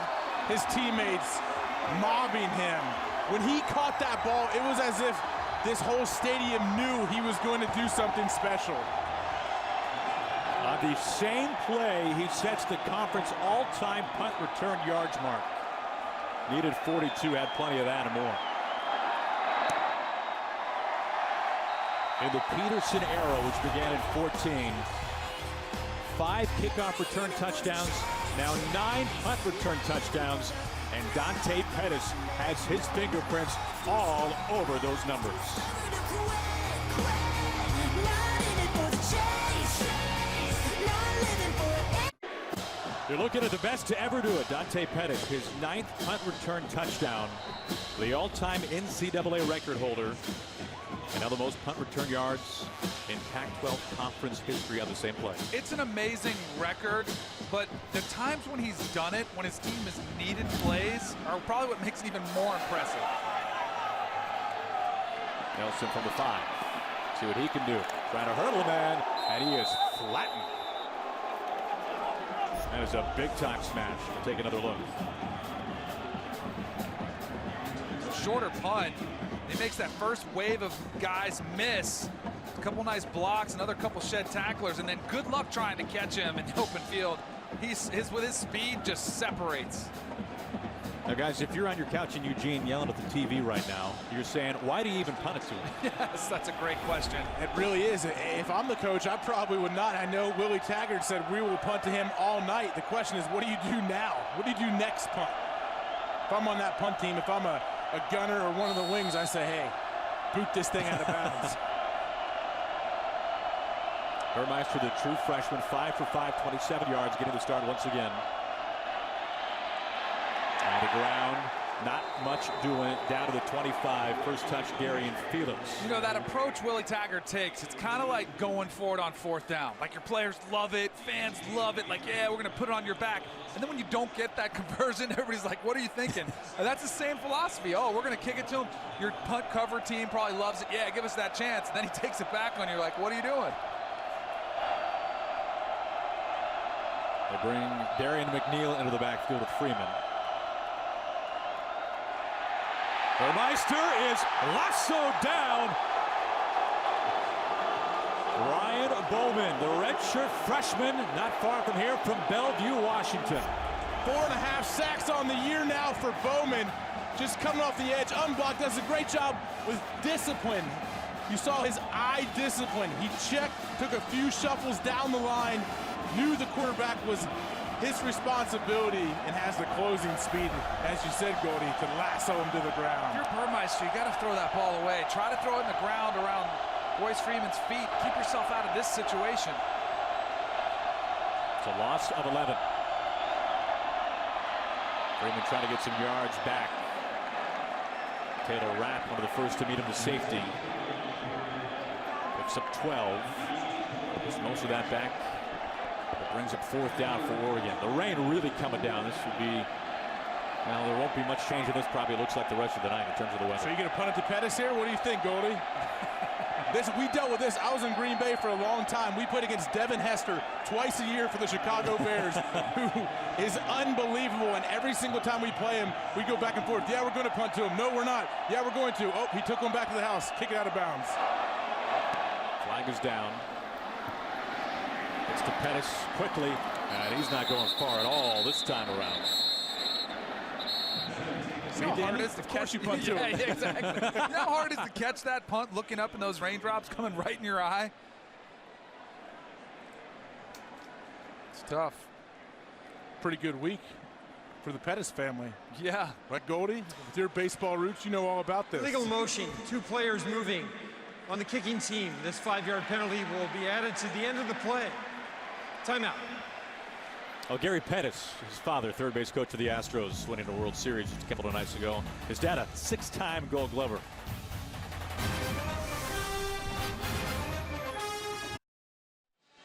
His teammates mobbing him. When he caught that ball, it was as if this whole stadium knew he was going to do something special. On the same play, he sets the conference all-time punt return yards mark. Needed 42, had plenty of that and more. In the Peterson era, which began in 14, 5 kickoff return touchdowns, now 9 punt return touchdowns, and Dante Pettis has his fingerprints all over those numbers. You're looking at the best to ever do it. Dante Pettis, his 9th punt return touchdown, the all-time NCAA record holder, and now the most punt return yards in Pac-12 conference history on the same play. It's an amazing record, but the times when he's done it, when his team has needed plays, are probably what makes it even more impressive. Nelson from the 5. See what he can do. Trying to hurdle a man, and he is flattened. That is a big-time smash. We'll take another look. Shorter punt. He makes that first wave of guys miss. A couple nice blocks, another couple shed tacklers, and then good luck trying to catch him in the open field. With his speed, just separates. Now, guys, if you're on your couch in Eugene yelling at the TV right now, you're saying, why do you even punt it to him? Yes, that's a great question. It really is. If I'm the coach, I probably would not. I know Willie Taggart said we will punt to him all night. The question is, what do you do now? What do you do next punt? If I'm on that punt team, if I'm a gunner or one of the wings, I say, hey, boot this thing out of bounds. Burmeister, the true freshman, 5 for 5, 27 yards, getting the start once again. On the ground, not much doing it, down to the 25. First touch, Darian Felix. You know, that approach Willie Taggart takes, it's kind of like going for it on 4th down. Like, your players love it, fans love it, like, yeah, we're going to put it on your back. And then when you don't get that conversion, everybody's like, what are you thinking? And that's the same philosophy. Oh, we're going to kick it to him. Your punt cover team probably loves it. Yeah, give us that chance. And then he takes it back on you, like, what are you doing? They bring Darian McNeil into the backfield with Freeman. Burmeister is lassoed down. Ryan Bowman, the redshirt freshman, not far from here, from Bellevue, Washington. 4.5 sacks on the year now for Bowman. just coming off the edge, unblocked, does a great job with discipline. You saw his eye discipline. He checked, took a few shuffles down the line, knew the quarterback was his responsibility, and has the closing speed, as you said, Goldie, to lasso him to the ground. If you're Burmeister, you got to throw that ball away. Try to throw it in the ground around Royce Freeman's feet. Keep yourself out of this situation. It's a loss of 11. Freeman trying to get some yards back. Taylor Rapp, one of the first to meet him to safety. Picks up 12. Gets most of that back. It brings up 4th down for Oregon. The rain really coming down. This would be, well, there won't be much change in this. Probably looks like the rest of the night in terms of the weather. So you're going to punt it to Pettis here? What do you think, Goldie? We dealt with this. I was in Green Bay for a long time. We played against Devin Hester twice a year for the Chicago Bears, who is unbelievable. And every single time we play him, we go back and forth. Yeah, we're going to punt to him. No, we're not. Yeah, we're going to. Oh, he took one back to the house. Kick it out of bounds. Flag is down. It's to Pettis quickly, and he's not going far at all this time around. See how hard it is to catch you punt to him. Yeah, exactly. You know how hard it is to catch that punt looking up in those raindrops coming right in your eye? It's tough. Pretty good week for the Pettis family. Yeah. Right, Goldie? With your baseball roots, you know all about this. Illegal motion, 2 players moving on the kicking team. This 5-yard penalty will be added to the end of the play. Timeout. Oh, Gary Pettis, his father, third base coach of the Astros, winning the World Series just a couple of nights ago. His dad, a 6-time Gold Glover.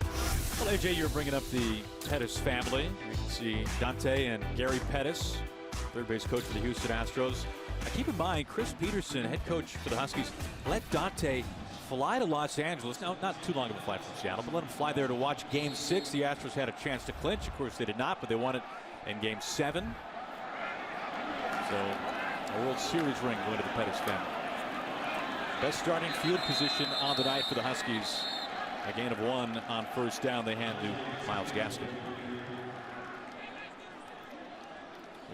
Well, AJ, you're bringing up the Pettis family. You can see Dante and Gary Pettis, third base coach for the Houston Astros. Now, keep in mind, Chris Peterson, head coach for the Huskies, let Dante fly to Los Angeles. Now, not too long of a flight from Seattle, but let him fly there to watch Game 6. The Astros had a chance to clinch. Of course, they did not, but they won it in Game 7. So, a World Series ring going to the Pettis family. Best starting field position on the night for the Huskies. A gain of 1 on first down. They hand to Myles Gaskin.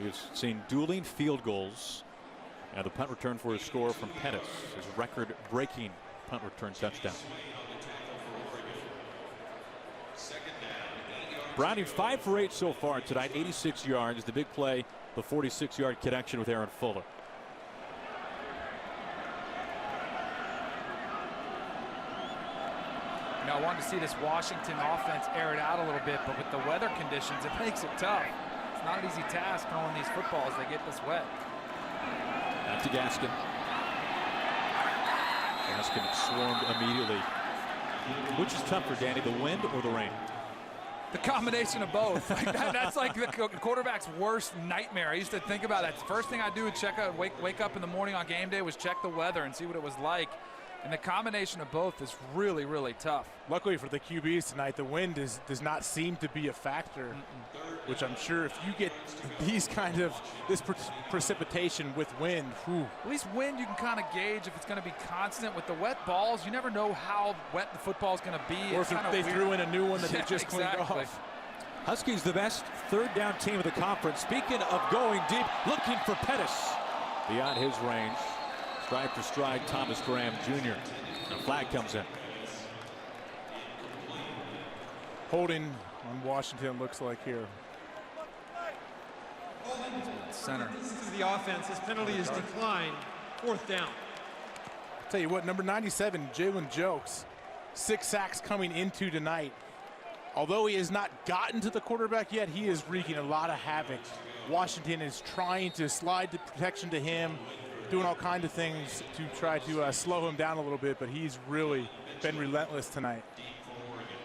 We've seen dueling field goals. And the punt return for a score from Pettis, his record-breaking punt return touchdown. Browning 5 for 8 so far tonight, 86 yards. The big play, the 46-yard connection with Aaron Fuller. You know, I wanted to see this Washington offense air it out a little bit, but with the weather conditions, it makes it tough. It's not an easy task throwing these footballs. They get this wet. Back to Gaskin. Gaskin swarmed immediately. Which is tougher, Danny, the wind or the rain? The combination of both. That's like the quarterback's worst nightmare. I used to think about that. The first thing I do would wake up in the morning on game day was check the weather and see what it was like. And the combination of both is really, really tough. Luckily for the QBs tonight, the wind does not seem to be a factor, which I'm sure if you get these kind of precipitation with wind, whew. At least wind you can kind of gauge if it's going to be constant. With the wet balls, you never know how wet the football is going to be. Or if they threw in a new one that they just cleaned off. Huskies the best third down team of the conference. Speaking of going deep, looking for Pettis beyond his range. Stride for stride, Thomas Graham Jr. The flag comes in. Holding on Washington looks like here. Center. To the offense, his penalty is declined. 4th down. I'll tell you what, number 97, Jalen Jokes, 6 sacks coming into tonight. Although he has not gotten to the quarterback yet, he is wreaking a lot of havoc. Washington is trying to slide the protection to him, doing all kinds of things to try to slow him down a little bit, but he's really been relentless tonight.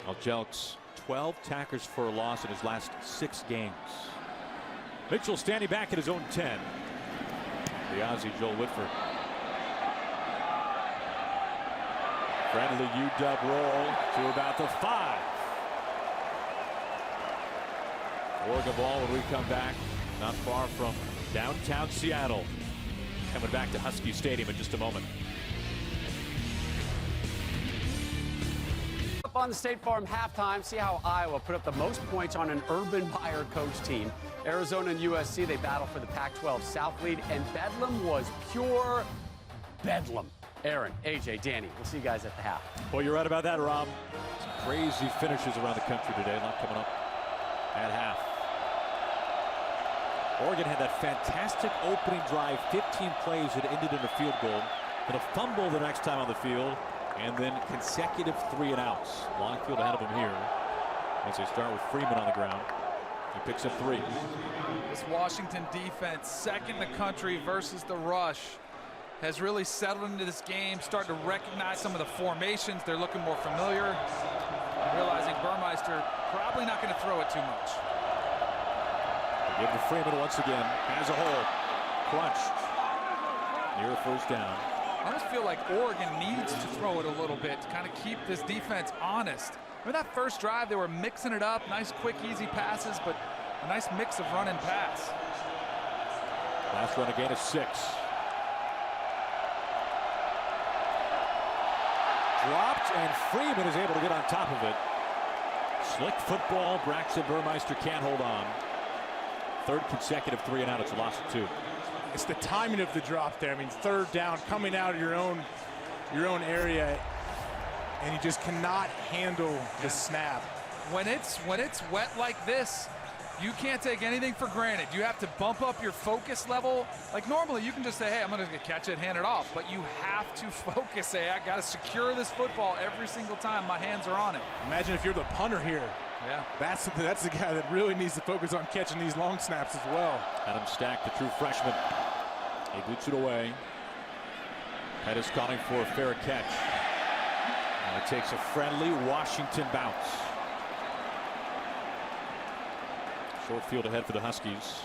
Well, Jelks, 12 tackles for a loss in his last 6 games. Mitchell standing back at his own 10. The Aussie Joel Whitford. Friendly UW roll to about the 5. Oregon ball when we come back, not far from downtown Seattle. Coming back to Husky Stadium in just a moment. On the State Farm halftime, see how Iowa put up the most points on an Urban Meyer coach team. Arizona and USC, they battle for the Pac-12 South lead, and Bedlam was pure bedlam. Aaron, AJ, Danny, we'll see you guys at the half. Well, you're right about that, Rob. Some crazy finishes around the country today. A lot coming up at half. Oregon had that fantastic opening drive, 15 plays that ended in a field goal, and a fumble the next time on the field, and then consecutive 3 and outs. Long field ahead of them here as they start with Freeman on the ground. He picks up 3. This Washington defense, second in the country versus the rush, has really settled into this game, starting to recognize some of the formations. They're looking more familiar, and realizing Burmeister probably not going to throw it too much. They give to Freeman once again. Has a hole. Crunched. Near first down. I almost feel like Oregon needs to throw it a little bit to kind of keep this defense honest. Remember that first drive, they were mixing it up. Nice, quick, easy passes, but a nice mix of run and pass. Last run, a gain of 6. Dropped, and Freeman is able to get on top of it. Slick football. Braxton Burmeister can't hold on. 3rd consecutive 3 and out. It's a loss of 2. It's the timing of the drop there. I mean, 3rd down, coming out of your own area, and you just cannot handle the snap. When it's wet like this, you can't take anything for granted. You have to bump up your focus level. Like normally you can just say, hey, I'm gonna catch it, hand it off, but you have to focus. Say, I gotta secure this football every single time my hands are on it. Imagine if you're the punter here. Yeah. That's the guy that really needs to focus on catching these long snaps as well. Adam Stack, the true freshman. He boots it away. Pettis calling for a fair catch. And it takes a friendly Washington bounce. Short field ahead for the Huskies.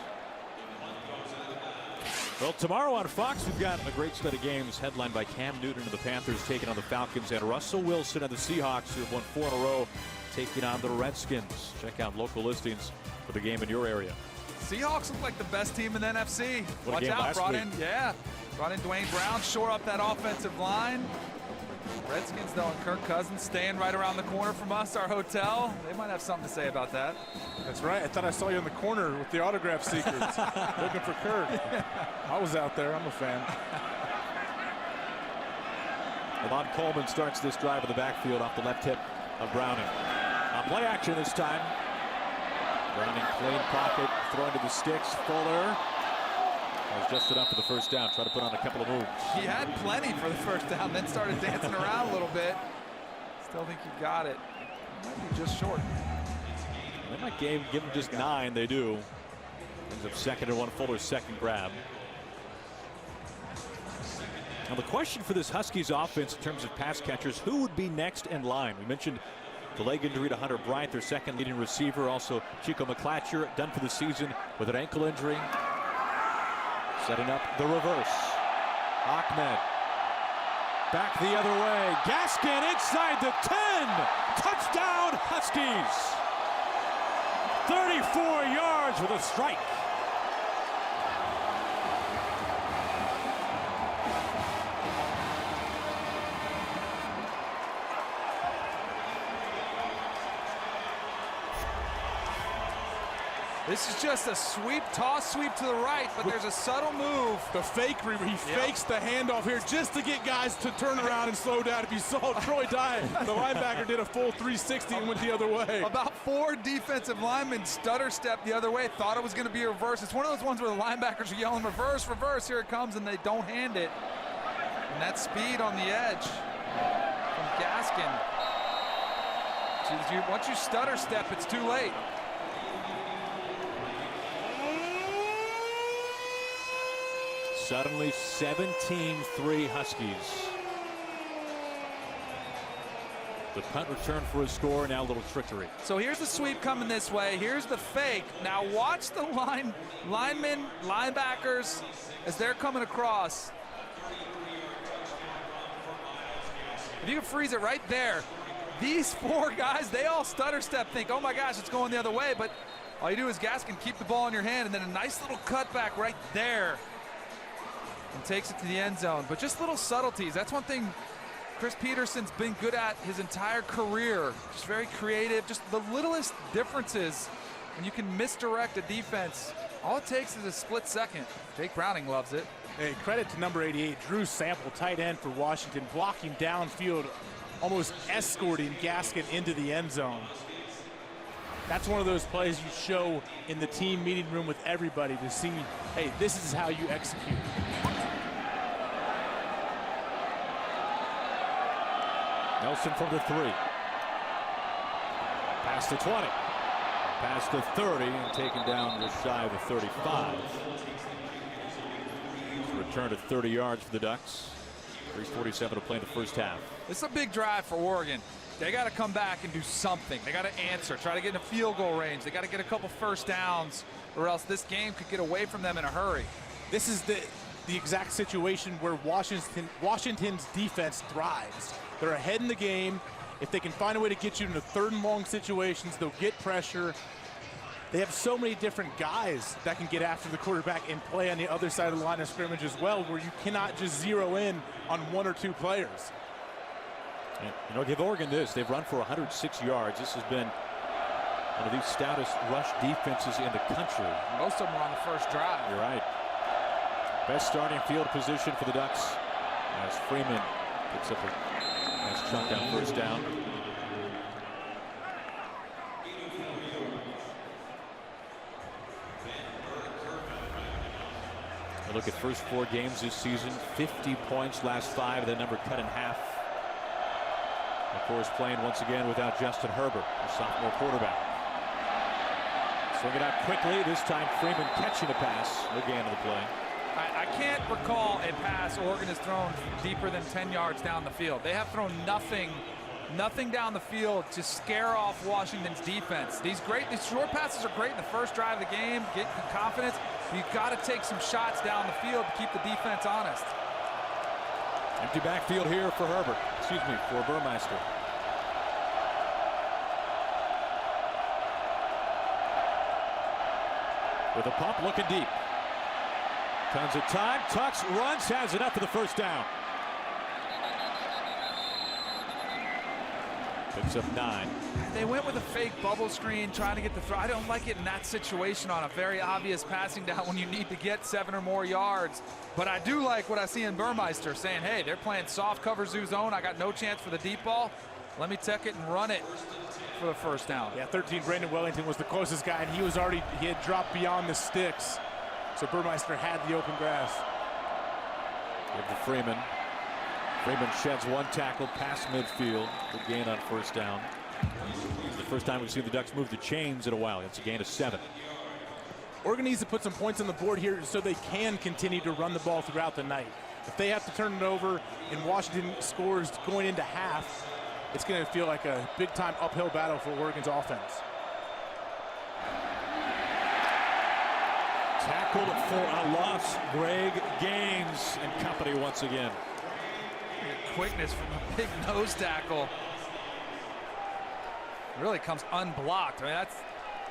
Well, tomorrow on Fox, we've got a great set of games headlined by Cam Newton and the Panthers taking on the Falcons, and Russell Wilson and the Seahawks, who have won 4 in a row, taking on the Redskins. Check out local listings for the game in your area. Seahawks look like the best team in the NFC. What a Watch game out, last brought week. in Dwayne Brown, shore up that offensive line. Redskins, though, and Kirk Cousins staying right around the corner from us, our hotel. They might have something to say about that. That's right. I thought I saw you in the corner with the autograph seekers looking for Kirk. I was out there. I'm a fan. Levon Coleman starts this drive in the backfield off the left hip of Browning. On play action this time. Browning clean pocket, throwing to the sticks. Fuller was just enough for the first down. Try to put on a couple of moves. He had plenty for the first down, then started dancing around a little bit. Still think he got it. Might be just short. They might give him just 9. They do. Ends up 2nd and 1. Fuller's second grab. Now the question for this Huskies offense in terms of pass catchers, who would be next in line? We mentioned the leg injury to Hunter Bryant, their second leading receiver. Also Chico McClatcher, done for the season with an ankle injury. Setting up the reverse. Ahmed back the other way. Gaskin inside the 10. Touchdown Huskies. 34 yards with a strike. This is just a sweep, toss sweep to the right, but there's a subtle move. The fake, he fakes the handoff here just to get guys to turn around and slow down. If you saw Troy Dye, the linebacker did a full 360 and went the other way. About 4 defensive linemen stutter step the other way, thought it was going to be a reverse. It's one of those ones where the linebackers are yelling, reverse, reverse, here it comes, and they don't hand it. And that speed on the edge from Gaskin. Once you stutter step, it's too late. Suddenly 17-3 Huskies. The punt return for a score, now a little trickery. So here's the sweep coming this way. Here's the fake. Now watch the linemen, linebackers, as they're coming across. If you can freeze it right there, these 4 guys, they all stutter step, think, oh my gosh, it's going the other way. But all you do is Gaskin, keep the ball in your hand, and then a nice little cutback right there. And takes it to the end zone. But just little subtleties. That's one thing Chris Peterson's been good at his entire career. Just very creative, just the littlest differences when you can misdirect a defense. All it takes is a split second. Jake Browning loves it. Hey, credit to number 88, Drew Sample, tight end for Washington, blocking downfield, almost escorting Gaskin into the end zone. That's one of those plays you show in the team meeting room with everybody to see, hey, this is how you execute. Nelson from the 3. Past the 20. Past the 30 and taken down just shy of the 35. Return to 30 yards for the Ducks. 3:47 to play in the first half. This is a big drive for Oregon. They got to come back and do something. They got to answer, try to get in a field goal range. They got to get a couple first downs, or else this game could get away from them in a hurry. This is the exact situation where Washington's defense thrives. They're ahead in the game. If they can find a way to get you into 3rd and long situations, they'll get pressure. They have so many different guys that can get after the quarterback and play on the other side of the line of scrimmage as well, where you cannot just zero in on 1 or 2 players. And, you know, give Oregon this. They've run for 106 yards. This has been one of the stoutest rush defenses in the country. Most of them were on the first drive. You're right. Best starting field position for the Ducks as Freeman picks up a nice chunk on first down. A look at first 4 games this season. 50 points last 5. The number cut in half. Of course, playing once again without Justin Herbert, the sophomore quarterback. Swing it out quickly. This time Freeman catching a pass. Again to the play. I can't recall a pass Oregon has thrown deeper than 10 yards down the field. They have thrown nothing down the field to scare off Washington's defense. These short passes are great in the first drive of the game, get confidence. You've got to take some shots down the field to keep the defense honest. Empty backfield here for Herbert. Excuse me, for Burmeister. With a pump, looking deep. Tons of time. Tucks, runs, has enough for the first down. Picks up 9. They went with a fake bubble screen trying to get the throw. I don't like it in that situation on a very obvious passing down when you need to get 7 or more yards. But I do like what I see in Burmeister saying, hey, they're playing soft cover zoo zone. I got no chance for the deep ball. Let me tuck it and run it for the first down. Yeah, 13, Brandon Wellington was the closest guy, and he had dropped beyond the sticks. So Burmeister had the open grass. Give to Freeman. Freeman sheds 1 tackle past midfield. Good gain on first down. It's the first time we've seen the Ducks move the chains in a while. It's a gain of 7. Oregon needs to put some points on the board here so they can continue to run the ball throughout the night. If they have to turn it over and Washington scores going into half, it's going to feel like a big-time uphill battle for Oregon's offense. Tackled for a loss. Greg Gaines and company once again. Quickness from a big nose tackle. Really comes unblocked. I mean, that's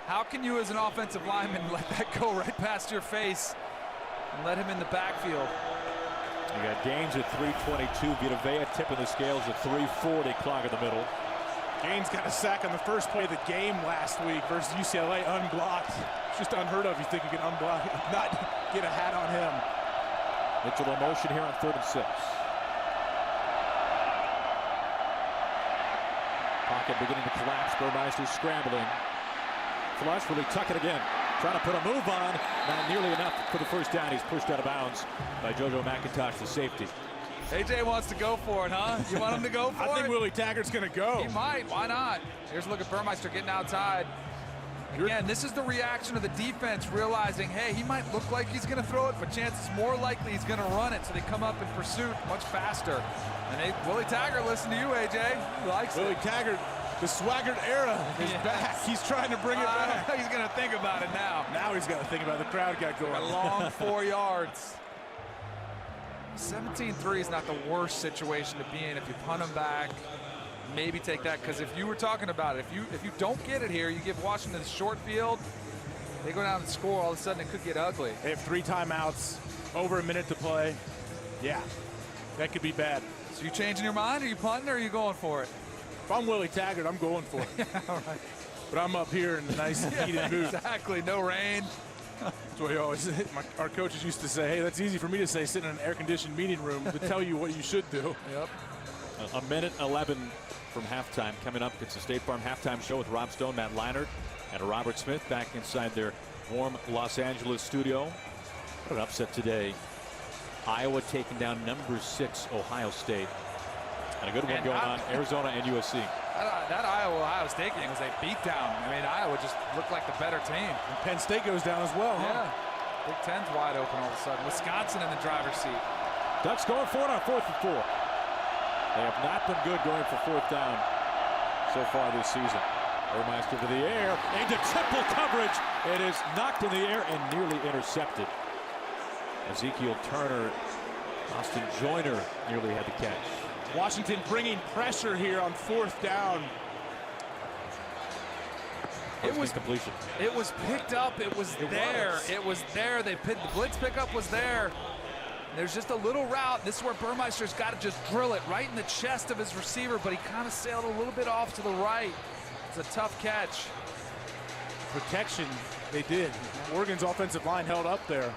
how can you as an offensive lineman let that go right past your face and let him in the backfield? You got Gaines at 322. Vita Vea tipping the scales at 340. Clock in the middle. Gaines got a sack on the first play of the game last week versus UCLA unblocked. It's just unheard of. You think you can unblock, not get a hat on him. Mitchell in motion here on 3rd and 6. Pocket beginning to collapse. Burmeister scrambling. Flush, will he tuck it again? Trying to put a move on. Not nearly enough for the first down. He's pushed out of bounds by JoJo McIntosh, the safety. AJ wants to go for it, huh? You want him to go for it? I think Willie Taggart's going to go. He might. Why not? Here's a look at Burmeister getting outside. Again, this is the reaction of the defense realizing, hey, he might look like he's going to throw it, but chances more likely he's going to run it. So they come up in pursuit much faster. And Willie Taggart, listen to you, AJ. He likes Willie Taggart, the swaggered era is back. He's trying to bring it back. He's going to think about it now. Now he's got to think about it. The crowd got going. A long 4 yards. 17-3 is not the worst situation to be in if you punt him back. Maybe take that, because if you were talking about it, if you don't get it here, you give Washington the short field, they go down and score, all of a sudden it could get ugly. They have 3 timeouts, over a minute to play. Yeah, that could be bad. So you changing your mind? Are you punting or are you going for it? If I'm Willie Taggart, I'm going for it. All right. But I'm up here in the nice heated booth. Exactly. No rain. That's what we always. Our coaches used to say, "Hey, that's easy for me to say, sitting in an air-conditioned meeting room to tell you what you should do." Yep. A minute 11 from halftime coming up. It's the State Farm halftime show with Rob Stone, Matt Leinart, and Robert Smith back inside their warm Los Angeles studio. What an upset today. Iowa taking down number 6 Ohio State. And a good one going on Arizona and USC. That Iowa-Ohio State game was a beatdown. I mean, Iowa just looked like the better team. And Penn State goes down as well. Yeah. Big Ten's wide open all of a sudden. Wisconsin in the driver's seat. Ducks going for it on 4th and 4. They have not been good going for 4th down so far this season. Burmeister to the air, into triple coverage. It is knocked in the air and nearly intercepted. Ezekiel Turner, Austin Joyner nearly had the catch. Washington bringing pressure here on 4th down. It was completion. It was picked up. It was there. It was there. The blitz pickup was there. There's just a little route. This is where Burmeister's got to just drill it right in the chest of his receiver, but he kind of sailed a little bit off to the right. It's a tough catch. Protection, they did. Oregon's offensive line held up there.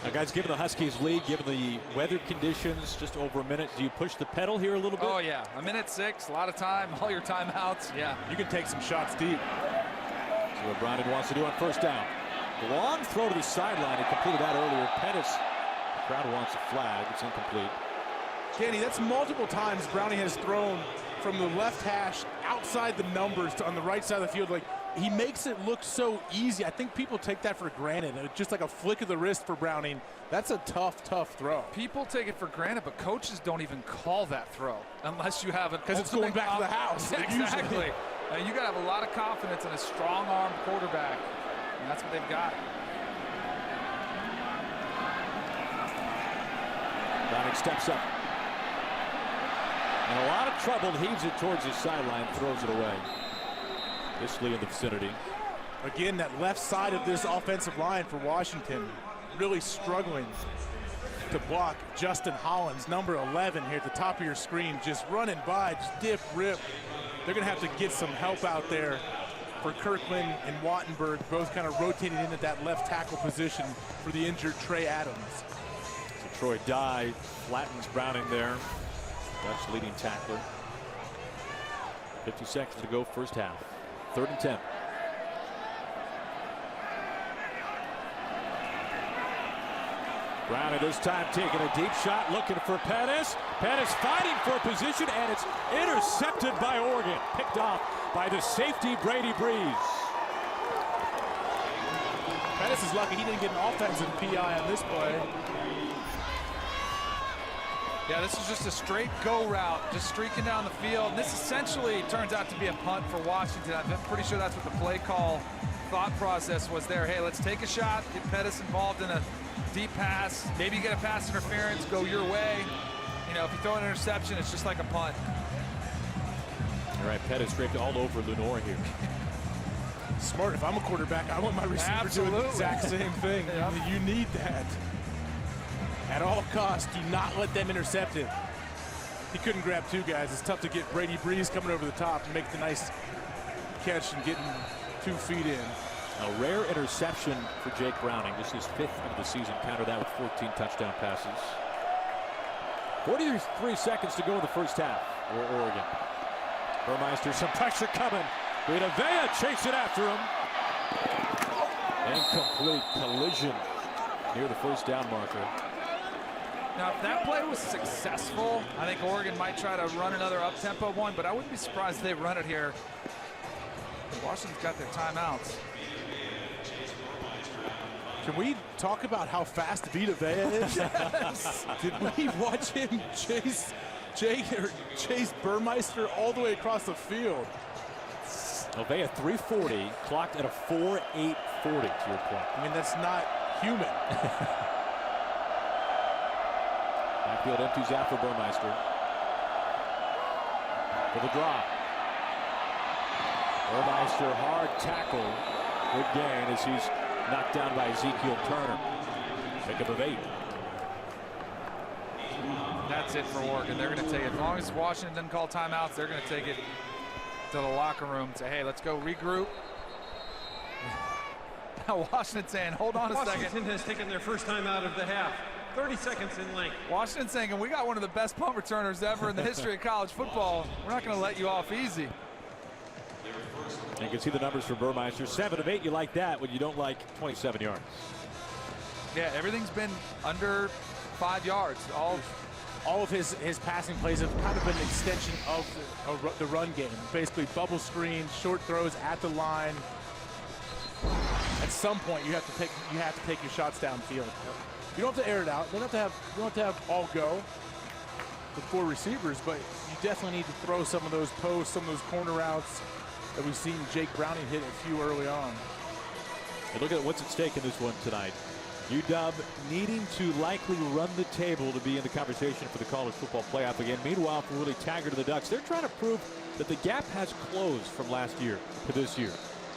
Now, guys, given the Huskies lead, given the weather conditions, just over a minute, do you push the pedal here a little bit? Oh, yeah. A minute 6, a lot of time, all your timeouts. Yeah. You can take some shots deep. See what Browning wants to do on 1st down. The long throw to the sideline. He completed that earlier. Pettis, the crowd wants a flag. It's incomplete. Kenny, that's multiple times Browning has thrown from the left hash outside the numbers to on the right side of the field. Like, he makes it look so easy. I think people take that for granted. It's just like a flick of the wrist for Browning. That's a tough, tough throw. People take it for granted, but coaches don't even call that throw unless you have an because it's going back to the house. Exactly. You got to have a lot of confidence in a strong-armed quarterback, and that's what they've got. Browning steps up. In a lot of trouble, heaves it towards his sideline, throws it away. Isley in the vicinity. Again, that left side of this offensive line for Washington really struggling to block. Justin Hollins, number 11 here at the top of your screen, just running by, just dip, rip. They're going to have to get some help out there for Kirkland and Wattenberg, both kind of rotating in at that left tackle position for the injured Trey Adams. So Troy Dye flattens Browning there. Dutch leading tackler. 50 seconds to go, first half. 3rd and 10. Brown at this time taking a deep shot, looking for Pettis. Pettis fighting for position, and it's intercepted by Oregon. Picked off by the safety, Brady Breeze. Pettis is lucky he didn't get an offensive PI on this play. Yeah, this is just a straight go route, just streaking down the field. And this essentially turns out to be a punt for Washington. I'm pretty sure that's what the play call thought process was there. Hey, let's take a shot, get Pettis involved in a deep pass. Maybe you get a pass interference, go your way. You know, if you throw an interception, it's just like a punt. All right, Pettis draped all over Lenore here. Smart. If I'm a quarterback, I want my receiver doing the exact same thing. Yep. You need that. At all costs, do not let them intercept it. He couldn't grab 2 guys. It's tough to get Brady Breeze coming over the top and make the nice catch and getting 2 feet in. A rare interception for Jake Browning. This is 5th of the season. Counter that with 14 touchdown passes. 43 seconds to go in the first half for Oregon. Burmeister, some pressure coming. Vita Vea chasing after him. Incomplete collision near the first down marker. Now, if that play was successful, I think Oregon might try to run another up-tempo one, but I wouldn't be surprised if they run it here. Washington's got their timeouts. Can we talk about how fast Vita Vea is? Yes. Did we watch him chase Burmeister all the way across the field? Vea 340, clocked at a 4.840 to your point. I mean, that's not human. Backfield empties out for Burmeister. For the drop. Burmeister, hard tackle. Good gain as he's knocked down by Ezekiel Turner. Pickup of 8. That's it for Oregon. They're going to take it. As long as Washington doesn't call timeouts, they're going to take it to the locker room and say, hey, let's go regroup. Now Washington saying, hold on a second. Washington has taken their first time out of the half. 30 seconds in length. Washington saying, we got one of the best punt returners ever in the history of college football. We're not going to let you off easy. You can see the numbers for Burmeister. 7 of 8, you like that when you don't like 27 yards. Yeah, everything's been under 5 yards. All of his passing plays have kind of been an extension of the run game. Basically bubble screens, short throws at the line. At some point you have to take your shots downfield. You don't have to air it out. You don't have to have all go with 4 receivers, but you definitely need to throw some of those posts, some of those corner routes that we've seen Jake Browning hit a few early on. And look at what's at stake in this one tonight. UW needing to likely run the table to be in the conversation for the college football playoff again. Meanwhile, for Willie Taggart and the Ducks, they're trying to prove that the gap has closed from last year to this year.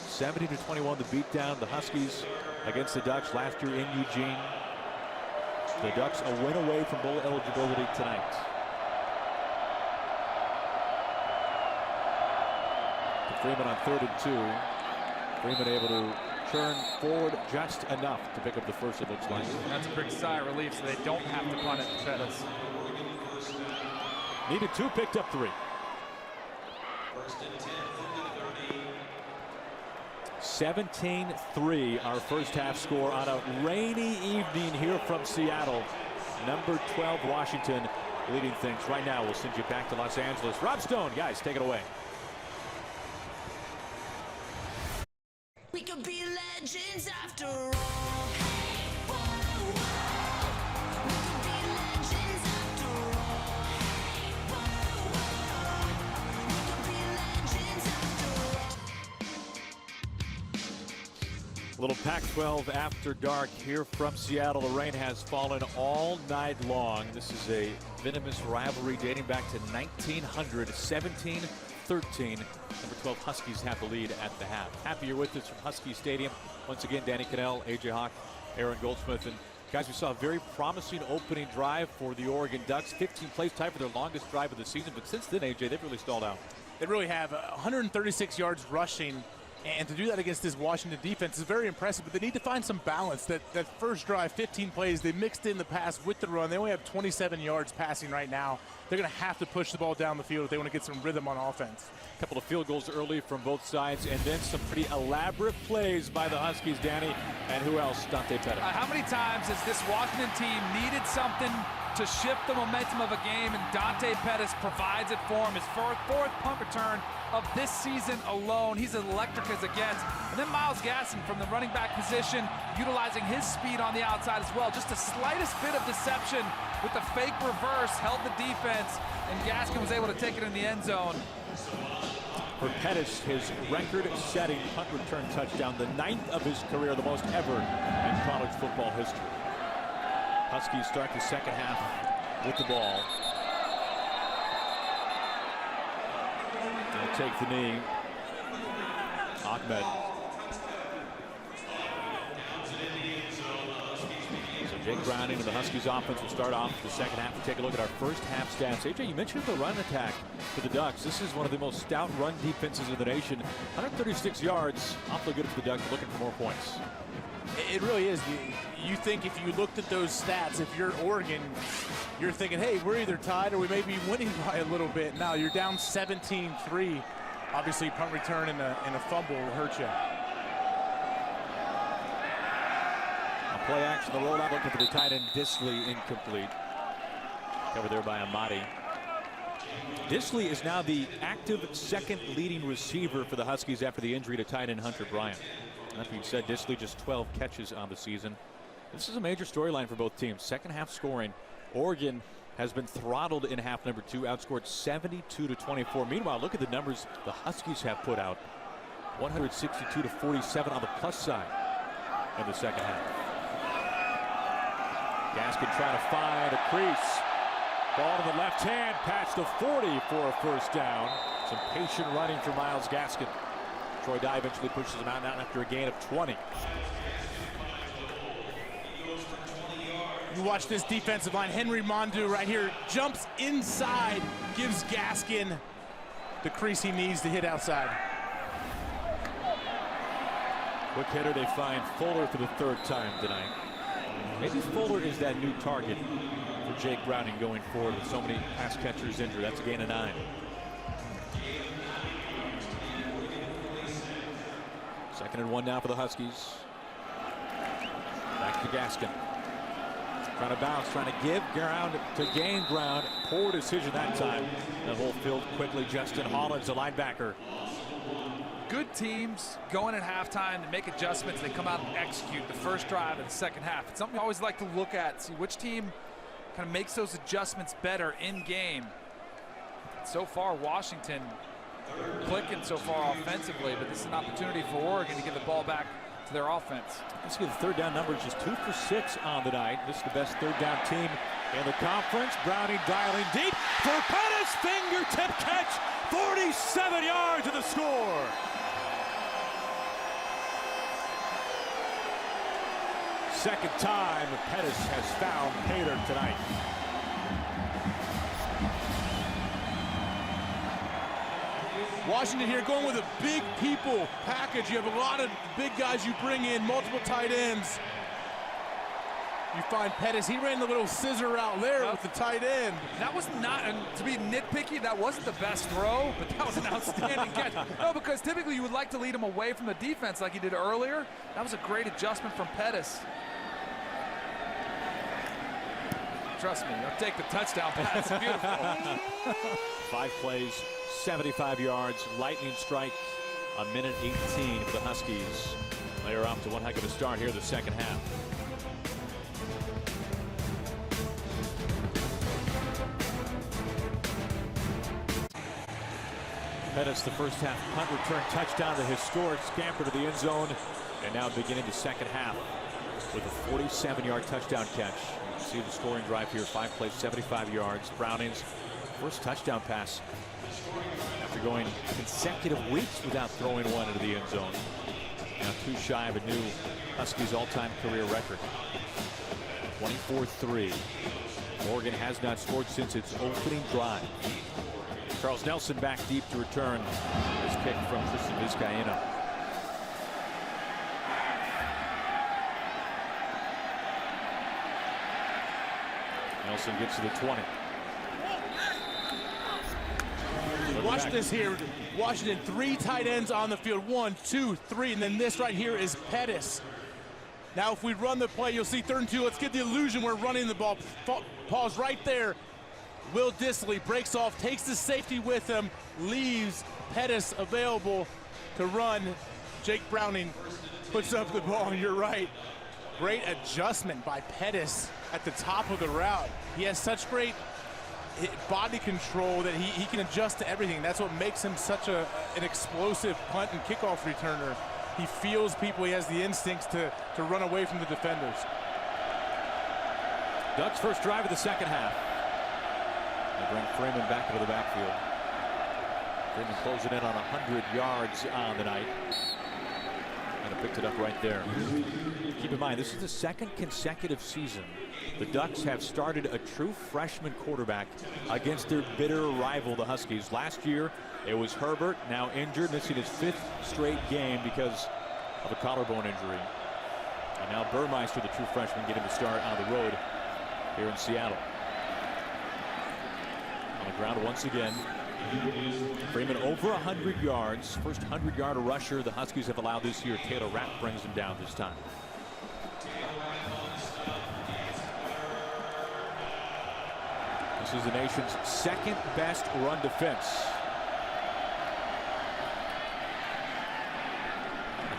70-21, the beatdown, the Huskies against the Ducks last year in Eugene. The Ducks a win away from bowl eligibility tonight. Freeman on 3rd and 2. Freeman able to turn forward just enough to pick up the first, it looks like. That's a big sigh of relief, so they don't have to punt it to Pettis. Needed 2, picked up 3. 17-3, our first half score on a rainy evening here from Seattle. Number 12, Washington, leading things. Right now, we'll send you back to Los Angeles. Rob Stone, guys, take it away. We could be legends after all. Hey, whoa, whoa. We could be legends after all. Hey, whoa, whoa. We could be legends after all. Little Pac-12 after dark here from Seattle. The rain has fallen all night long. This is a venomous rivalry dating back to 1900, 17-13. Number 12 Huskies have the lead at the half. Happy you're with us from Husky Stadium. Once again, Danny Cannell, AJ Hawk, Aaron Goldsmith. And guys, we saw a very promising opening drive for the Oregon Ducks. 15 plays, tied for their longest drive of the season. But since then, AJ, they've really stalled out. They really have 136 yards rushing. And to do that against this Washington defense is very impressive, but they need to find some balance. That first drive, 15 plays, they mixed in the pass with the run. They only have 27 yards passing right now. They're going to have to push the ball down the field if they want to get some rhythm on offense. A couple of field goals early from both sides, and then some pretty elaborate plays by the Huskies, Danny. And who else? Dante Pettis. How many times has this Washington team needed something to shift the momentum of a game, and Dante Pettis provides it for him. His fourth punt return of this season alone. He's electric as it gets. And then Myles Gaskin from the running back position, utilizing his speed on the outside as well. Just the slightest bit of deception with the fake reverse held the defense, and Gaskin was able to take it in the end zone. For Pettis, his record-setting punt return touchdown, the 9th of his career, the most ever in college football history. Huskies start the second half with the ball. They'll take the knee. Ahmed. So Jake Browning and the Huskies offense will start off the second half. We'll take a look at our first half stats. AJ, you mentioned the run attack for the Ducks. This is one of the most stout run defenses in the nation. 136 yards, awfully good for the Ducks, looking for more points. It really is. You think if you looked at those stats, if you're Oregon, you're thinking, hey, we're either tied or we may be winning by a little bit. Now you're down 17-3. Obviously, punt return and a fumble will hurt you. A play action, the rollout looking for the tight end, Disley, incomplete. Covered there by Amadi. Disley is now the active second leading receiver for the Huskies after the injury to tight end Hunter Bryant. That being said, Disley just 12 catches on the season. This is a major storyline for both teams. Second half scoring. Oregon has been throttled in half number 2, outscored 72-24. Meanwhile, look at the numbers the Huskies have put out. 162-47 on the plus side in the second half. Gaskin trying to find a crease. Ball to the left hand, patch to 40 for a first down. Some patient running for Myles Gaskin. Troy Dye eventually pushes him out now after a gain of 20. You watch this defensive line. Henry Mondu right here jumps inside, gives Gaskin the crease he needs to hit outside. Quick hitter, they find Fuller for the third time tonight. Maybe Fuller is that new target for Jake Browning going forward with so many pass catchers injured. That's a gain of 9. Second and 1 now for the Huskies. Back to Gaskin. Trying to bounce, trying to give ground to gain ground. Poor decision that time. The whole field quickly. Justin Hollins, a linebacker. Good teams going at halftime to make adjustments. They come out and execute the first drive of the second half. It's something I always like to look at, see which team kind of makes those adjustments better in game. So far, Washington clicking so far offensively, but this is an opportunity for Oregon to get the ball back to their offense. Let's see, the third down numbers just 2 for 6 on the night. This is the best third down team in the conference. Browning dialing deep for Pettis, fingertip catch, 47 yards to the score. Second time Pettis has found Pater tonight. Washington here going with a big people package. You have a lot of big guys you bring in, multiple tight ends. You find Pettis, he ran the little scissor route there with the tight end. That was not, and to be nitpicky, that wasn't the best throw, but that was an outstanding catch. No, because typically you would like to lead him away from the defense like he did earlier. That was a great adjustment from Pettis. Trust me, I'll take the touchdown pass. Beautiful. 5 plays, 75 yards, lightning strike, a minute 18 for the Huskies. They are off to one heck of a start here the second half. Pettis, the first half punt return touchdown, the historic scamper to the end zone, and now beginning the second half with a 47-yard touchdown catch. You can see the scoring drive here, 5 plays, 75 yards. Browning's first touchdown pass after going consecutive weeks without throwing one into the end zone. Now 2 shy of a new Huskies all-time career record. 24-3. Oregon has not scored since its opening drive. Charles Nelson back deep to return this kick from Tristan Vizcaíno. Nelson gets to the 20. Watch this here. Washington, 3 tight ends on the field. 1, 2, 3, and then this right here is Pettis. Now if we run the play, you'll see 3rd and 2. Let's get the illusion we're running the ball. Pause right there. Will Dissly breaks off, takes the safety with him, leaves Pettis available to run. Jake Browning puts up the ball, and you're right. Great adjustment by Pettis at the top of the route. He has such great body control that he can adjust to everything. That's what makes him such an explosive punt and kickoff returner. He feels people, he has the instincts to run away from the defenders. Ducks' first drive of the second half. They bring Freeman back into the backfield. Freeman closing in on 100 yards on the night. And picked it up right there. Keep in mind, this is the 2nd consecutive season the Ducks have started a true freshman quarterback against their bitter rival, the Huskies. Last year, it was Herbert, now injured, missing his 5th straight game because of a collarbone injury. And now Burmeister, the true freshman, getting the start on the road here in Seattle. On the ground once again. Freeman over 100 yards. First 100-yard rusher the Huskies have allowed this year. Taylor Rapp brings him down this time. This is the nation's 2nd best run defense.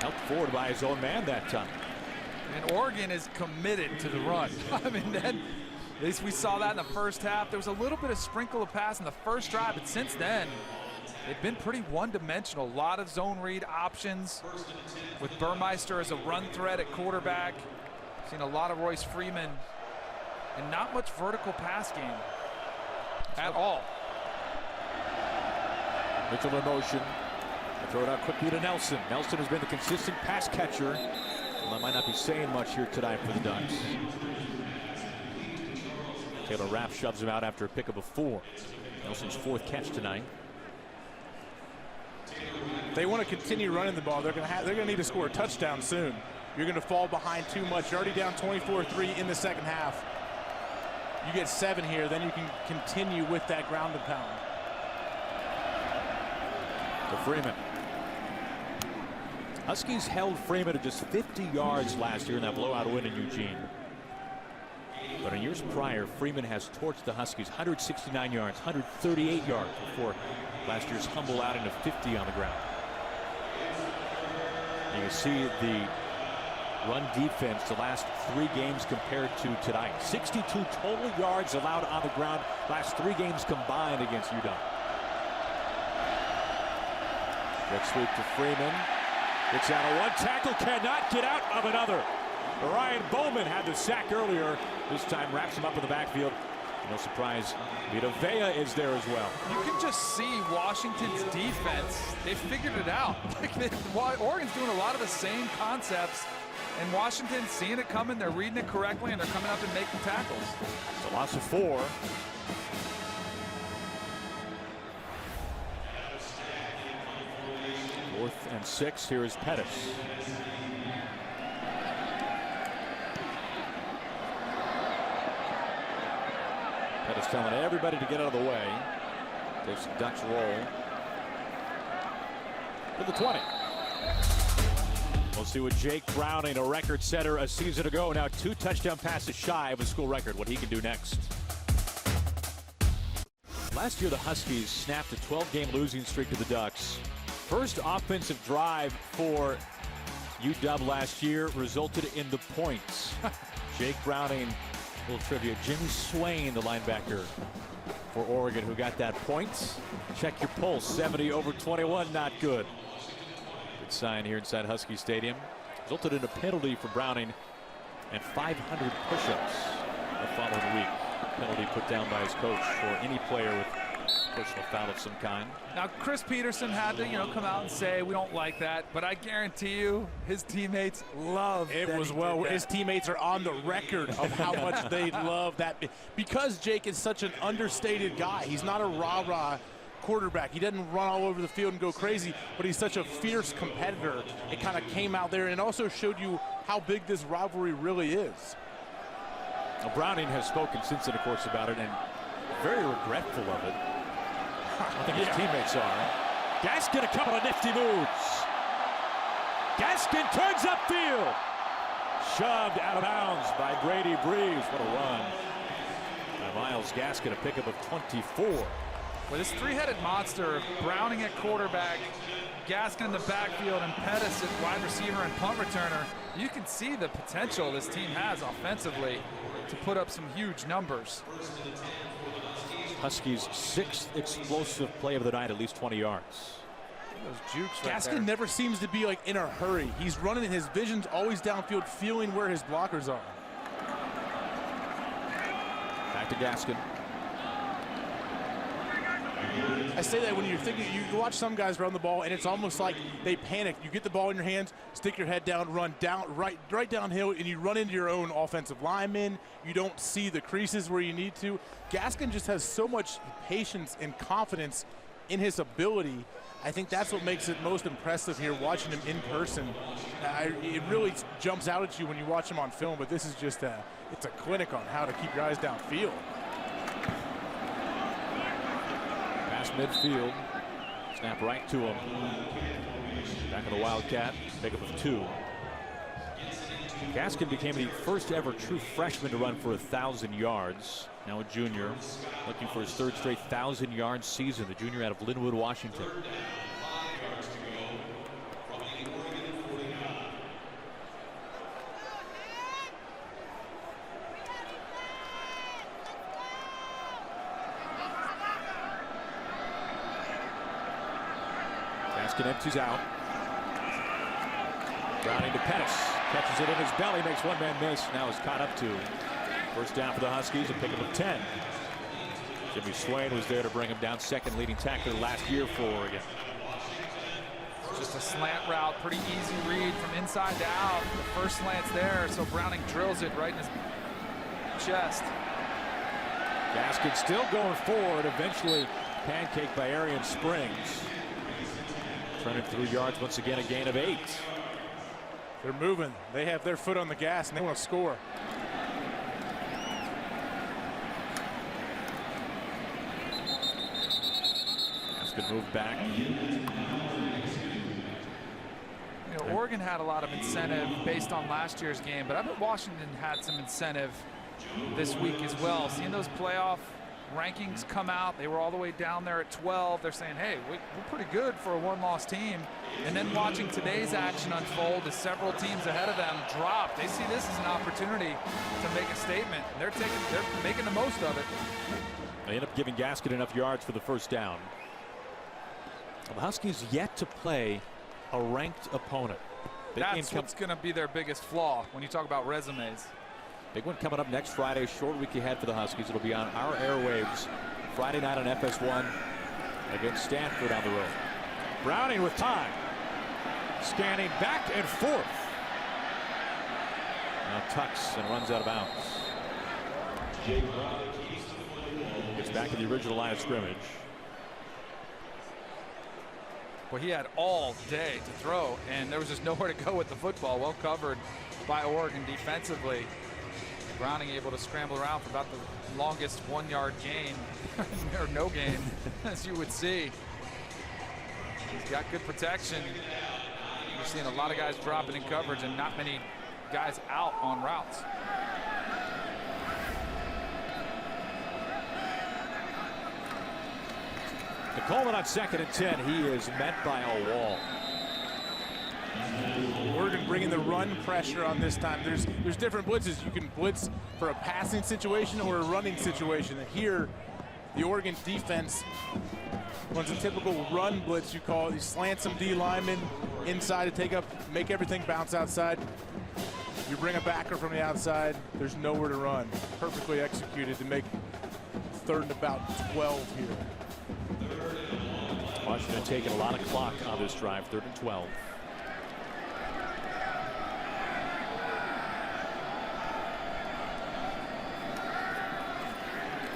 Helped forward by his own man that time. And Oregon is committed to the run. I mean, then at least we saw that in the first half. There was a little bit of sprinkle of pass in the first drive, but since then, they've been pretty one-dimensional. A lot of zone read options with Burmeister as a run threat at quarterback. Seen a lot of Royce Freeman, and not much vertical pass game at all. Mitchell in motion. Throw it out quickly to Nelson. Nelson has been the consistent pass catcher Well, that might not be saying much here tonight for the Ducks. Taylor Rapp shoves him out after a pickup of 4. Nelson's 4th catch tonight. They want to continue running the ball. They're going to need to score a touchdown soon. You're going to fall behind too much. You're already down 24-3 in the second half. You get 7 here, then you can continue with that ground and pound. To Freeman. Huskies held Freeman to just 50 yards last year in that blowout win in Eugene. But in years prior, Freeman has torched the Huskies 169 yards, 138 yards before last year's humble outing of 50 on the ground. You can see the run defense the last 3 games compared to tonight. 62 total yards allowed on the ground last 3 games combined against UW. Jet sweep to Freeman. Gets out of 1 tackle, cannot get out of another. Ryan Bowman had the sack earlier. This time wraps him up in the backfield. No surprise, Vita Vea is there as well. You can just see Washington's defense. They figured it out. Oregon's doing a lot of the same concepts, and Washington's seeing it coming. They're reading it correctly, and they're coming up and making tackles. It's a loss of 4. Fourth and 6. Here is Pettis. Pettis telling everybody to get out of the way. Takes the Ducks roll to the 20. We'll see what Jake Browning, a record setter a season ago, now 2 touchdown passes shy of a school record, what he can do next. Last year, the Huskies snapped a 12-game losing streak to the Ducks. First offensive drive for UW last year resulted in the points. Jake Browning, a little trivia. Jimmy Swain, the linebacker for Oregon, who got that point. Check your pulse, 70/21, not good. Good sign here inside Husky Stadium. Resulted in a penalty for Browning and 500 push-ups the following week. Penalty put down by his coach for any player with personal foul of some kind. Now, Chris Peterson had to, come out and say we don't like that, but I guarantee you, his teammates love it. His teammates are on the record of how much they love that, because Jake is such an understated guy. He's not a rah-rah quarterback. He doesn't run all over the field and go crazy, but he's such a fierce competitor. It kind of came out there and also showed you how big this rivalry really is. Well, Browning has spoken since then, of course, about it, and very regretful of it. I think his teammates are. Gaskin, a couple of nifty moves. Gaskin turns upfield. Shoved out of bounds by Brady Breeze. What a run by Miles Gaskin, a pickup of 24. With this 3-headed monster, Browning at quarterback, Gaskin in the backfield, and Pettis at wide receiver and punt returner, you can see the potential this team has offensively to put up some huge numbers. Huskies' 6th explosive play of the night, at least 20 yards. Those jukes right Gaskin there. never seems to be in a hurry. He's running, and his vision's always downfield, feeling where his blockers are. Back to Gaskin. I say that when you're thinking, you watch some guys run the ball, and it's almost like they panic. You get the ball in your hands, stick your head down, run down right downhill, and you run into your own offensive lineman. You don't see the creases where you need to. Gaskin just has so much patience and confidence in his ability. I think that's what makes it most impressive here, watching him in person. It really jumps out at you when you watch him on film, but this is just it's a clinic on how to keep your eyes downfield. Pass midfield. Snap right to him. Back of the Wildcat. Pickup of 2. Gaskin became the first ever true freshman to run for 1,000 yards. Now a junior, looking for his 3rd straight 1,000-yard season. The junior out of Linwood, Washington. Gaskin empties out. Browning to Pettis. Catches it in his belly, makes one man miss. Now is caught up to. First down for the Huskies, a pickup of 10. Jimmy Swain was there to bring him down, 2nd leading tackler last year for Oregon. Just It's a slant route, pretty easy read from inside to out. The first slant's there, so Browning drills it right in his chest. Gaskin still going forward, eventually pancaked by Arian Springs. 3 yards once again, a gain of 8. They're moving. They have their foot on the gas and they want to score. Gaskin moved back. You know, Oregon had a lot of incentive based on last year's game, but I bet Washington had some incentive this week as well. Seeing those playoff rankings come out, they were all the way down there at 12. They're saying, hey, we're pretty good for a one-loss team. And then watching today's action unfold as several teams ahead of them drop, they see this as an opportunity to make a statement. They're making the most of it. They end up giving Gaskin enough yards for the first down. The Huskies yet to play a ranked opponent. That's what's going to be their biggest flaw when you talk about resumes. Big one coming up next Friday. Short week ahead for the Huskies. It'll be on our airwaves Friday night on FS1 against Stanford on the road. Browning with time. Scanning back and forth. Now tucks and runs out of bounds. Gets back to the original line of scrimmage. Well, he had all day to throw, and there was just nowhere to go with the football. Well covered by Oregon defensively. Browning able to scramble around for about the longest 1-yard gain, or no gain, as you would see. He's got good protection. You're seeing a lot of guys dropping in coverage and not many guys out on routes. To Coleman on 2nd and 10. He is met by a wall. Oregon bringing the run pressure on this time. There's different blitzes. You can blitz for a passing situation or a running situation. And here, the Oregon defense runs a typical run blitz, you call it. You slant some D linemen inside to take up, make everything bounce outside. You bring a backer from the outside, there's nowhere to run. Perfectly executed to make 3rd and about 12 here. Washington taking a lot of clock on this drive, 3rd and 12.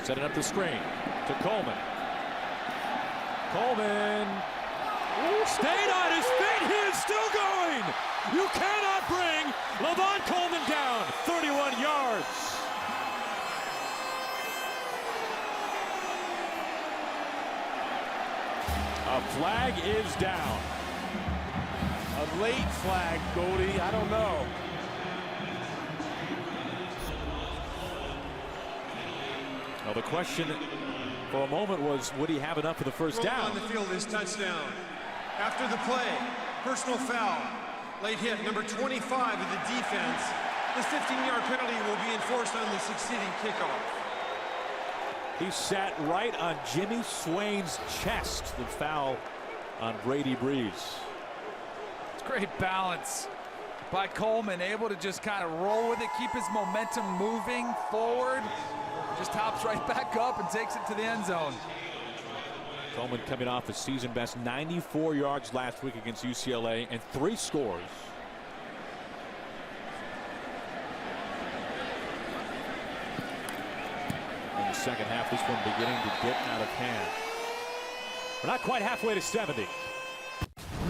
Setting up the screen to Coleman. Coleman stayed on his feet. He is still going. You cannot bring Lavon Coleman down. 31 yards. A flag is down. A late flag, Goldie, I don't know. Well, the question for a moment was, would he have enough for the first down? On the field is touchdown. After the play, personal foul. Late hit, number 25 of the defense. This 15-yard penalty will be enforced on the succeeding kickoff. He sat right on Jimmy Swain's chest. The foul on Brady Breeze. It's great balance by Coleman, able to just kind of roll with it, keep his momentum moving forward. Just hops right back up and takes it to the end zone. Coleman coming off a season best 94 yards last week against UCLA and 3 scores. In the second half, this one beginning to get out of hand. We're not quite halfway to 70.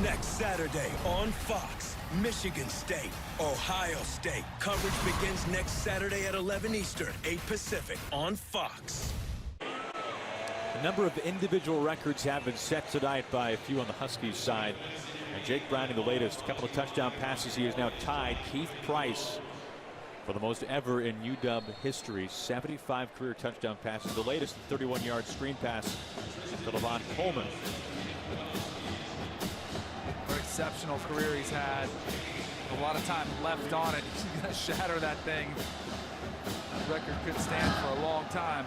Next Saturday on Fox, Michigan State, Ohio State. Coverage begins next Saturday at 11 Eastern, 8 Pacific on Fox. A number of individual records have been set tonight by a few on the Huskies side. And Jake Browning, the latest. A couple of touchdown passes. He is now tied Keith Price for the most ever in UW history. 75 career touchdown passes. The latest, 31-yard screen pass to Lavon Coleman. What an exceptional career he's had. A lot of time left on it. He's going to shatter that thing. That record could stand for a long time.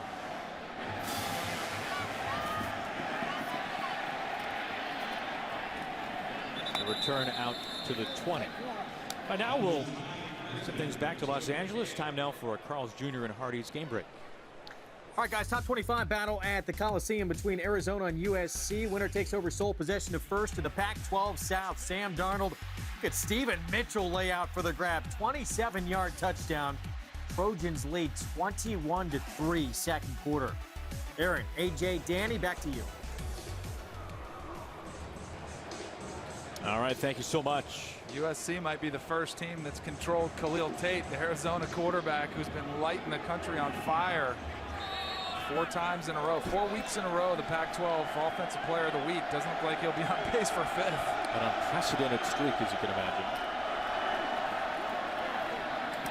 The return out to the 20. And now we'll send things back to Los Angeles. Time now for a Carl's Jr. and Hardee's game break. All right, guys, top 25 battle at the Coliseum between Arizona and USC. Winner takes over sole possession of first to the Pac-12 South. Sam Darnold. Look at Steven Mitchell lay out for the grab. 27-yard touchdown. Trojans lead 21-3 second quarter. Aaron, AJ, Danny, back to you. All right, thank you so much. USC might be the first team that's controlled Khalil Tate, the Arizona quarterback who's been lighting the country on fire 4 times in a row. 4 weeks in a row, the Pac-12 Offensive Player of the Week. Doesn't look like he'll be on pace for 5th. An unprecedented streak, as you can imagine.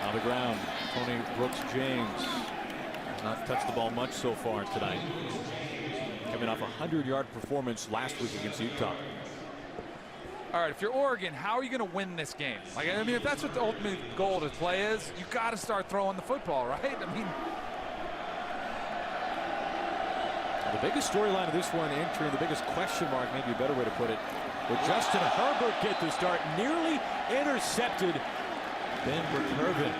On the ground, Tony Brooks-James has not touched the ball much so far tonight. Coming off a 100-yard performance last week against Utah. All right, if you're Oregon, how are you going to win this game? Like, I mean, if that's what the ultimate goal to play is, you got to start throwing the football, right? I mean, the biggest storyline of this one, entering the biggest question mark, maybe a better way to put it, will Justin Herbert get the start? Nearly intercepted Ben Burke-Irvin.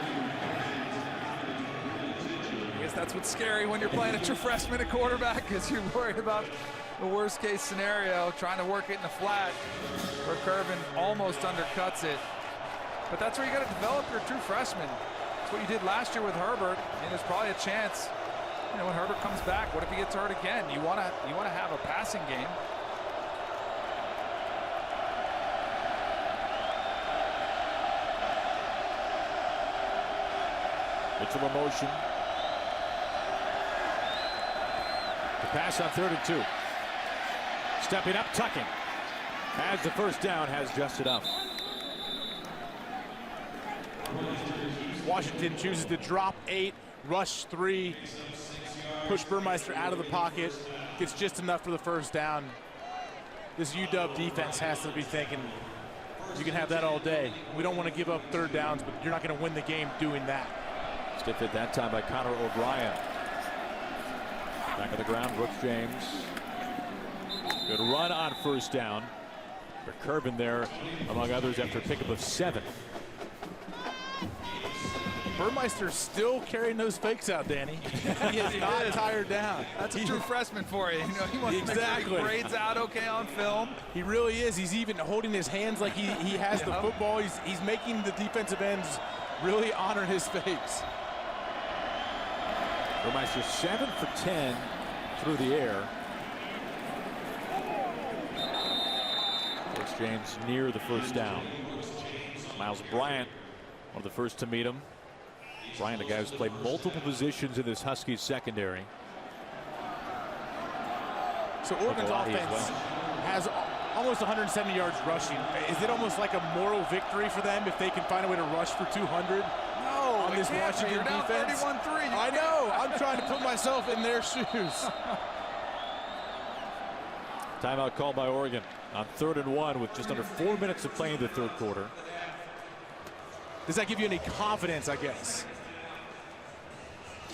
I guess that's what's scary when you're playing a true freshman at quarterback, because you're worried about the worst case scenario, trying to work it in the flat. Burke-Irvin almost undercuts it. But that's where you got to develop your true freshman. That's what you did last year with Herbert, and there's probably a chance, you know, when Herbert comes back, what if he gets hurt again? You want to have a passing game. Mitchell in motion. The pass on 3rd and 2. Stepping up, tucking. Has the first down, has just enough. Washington chooses to drop 8, rush 3, push Burmeister out of the pocket, gets just enough for the first down. This UW defense has to be thinking, you can have that all day. We don't want to give up 3rd downs, but you're not going to win the game doing that. Stiff hit that time by Connor O'Brien. Back of the ground, Brooks-James. Good run on first down. Burke-Irvin there, among others, after a pickup of 7. Burmeister's still carrying those fakes out, Danny. He is not tired down. That's a true freshman for you. You know, he wants to make sure he grades out okay on film. He really is. He's even holding his hands like he has the football. He's making the defensive ends really honor his fakes. Burmeister 7 for 10 through the air. Brooks-James near the first down. Miles Bryant, one of the first to meet him. Bryant, a guy who's played multiple positions in this Huskies secondary. So Oregon's offense has almost 170 yards rushing. Is it almost like a moral victory for them if they can find a way to rush for 200? No, on this Washington defense. 31-3. I know. I'm trying to put myself in their shoes. Timeout called by Oregon on 3rd and 1 with just under 4 minutes to play in the 3rd quarter. Does that give you any confidence, I guess?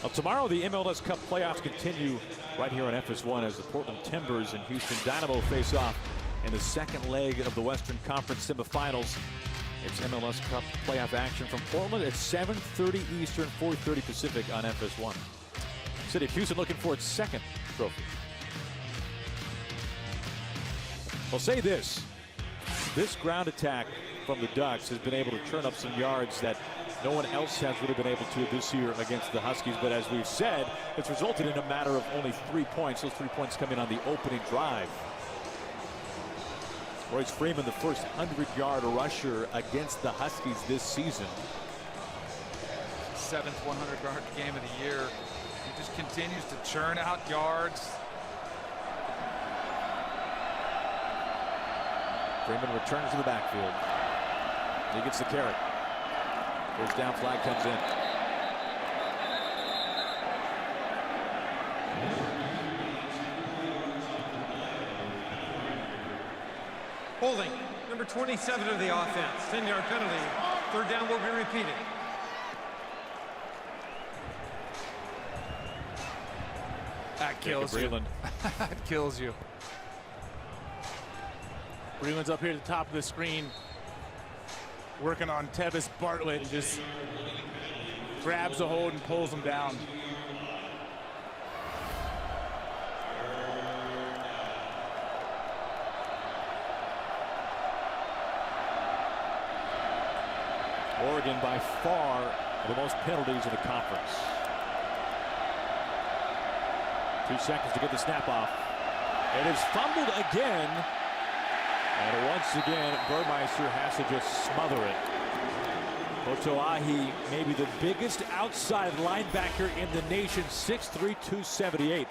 Well, tomorrow the MLS Cup playoffs continue right here on FS1 as the Portland Timbers and Houston Dynamo face off in the 2nd leg of the Western Conference semifinals. It's MLS Cup playoff action from Portland at 7:30 Eastern, 4:30 Pacific on FS1. City of Houston looking for its 2nd trophy. I'll say this ground attack from the Ducks has been able to turn up some yards that no one else has really been able to this year against the Huskies. But as we've said, it's resulted in a matter of only 3 points. Those 3 points coming on the opening drive. Royce Freeman, the first 100-yard rusher against the Huskies this season. 7th 100-yard game of the year. He just continues to churn out yards. Freeman returns to the backfield. He gets the carry. First down flag comes in. Holding, number 27 of the offense. 10-yard penalty. 3rd down will be repeated. That kills you. That kills you. Breland's up here at the top of the screen, working on Tevis Bartlett, and just grabs a hold and pulls him down. Oregon by far the most penalties in the conference. 2 seconds to get the snap off. It is fumbled again. And once again, Burmeister has to just smother it. Otoahi, maybe the biggest outside linebacker in the nation, 6'3", 278.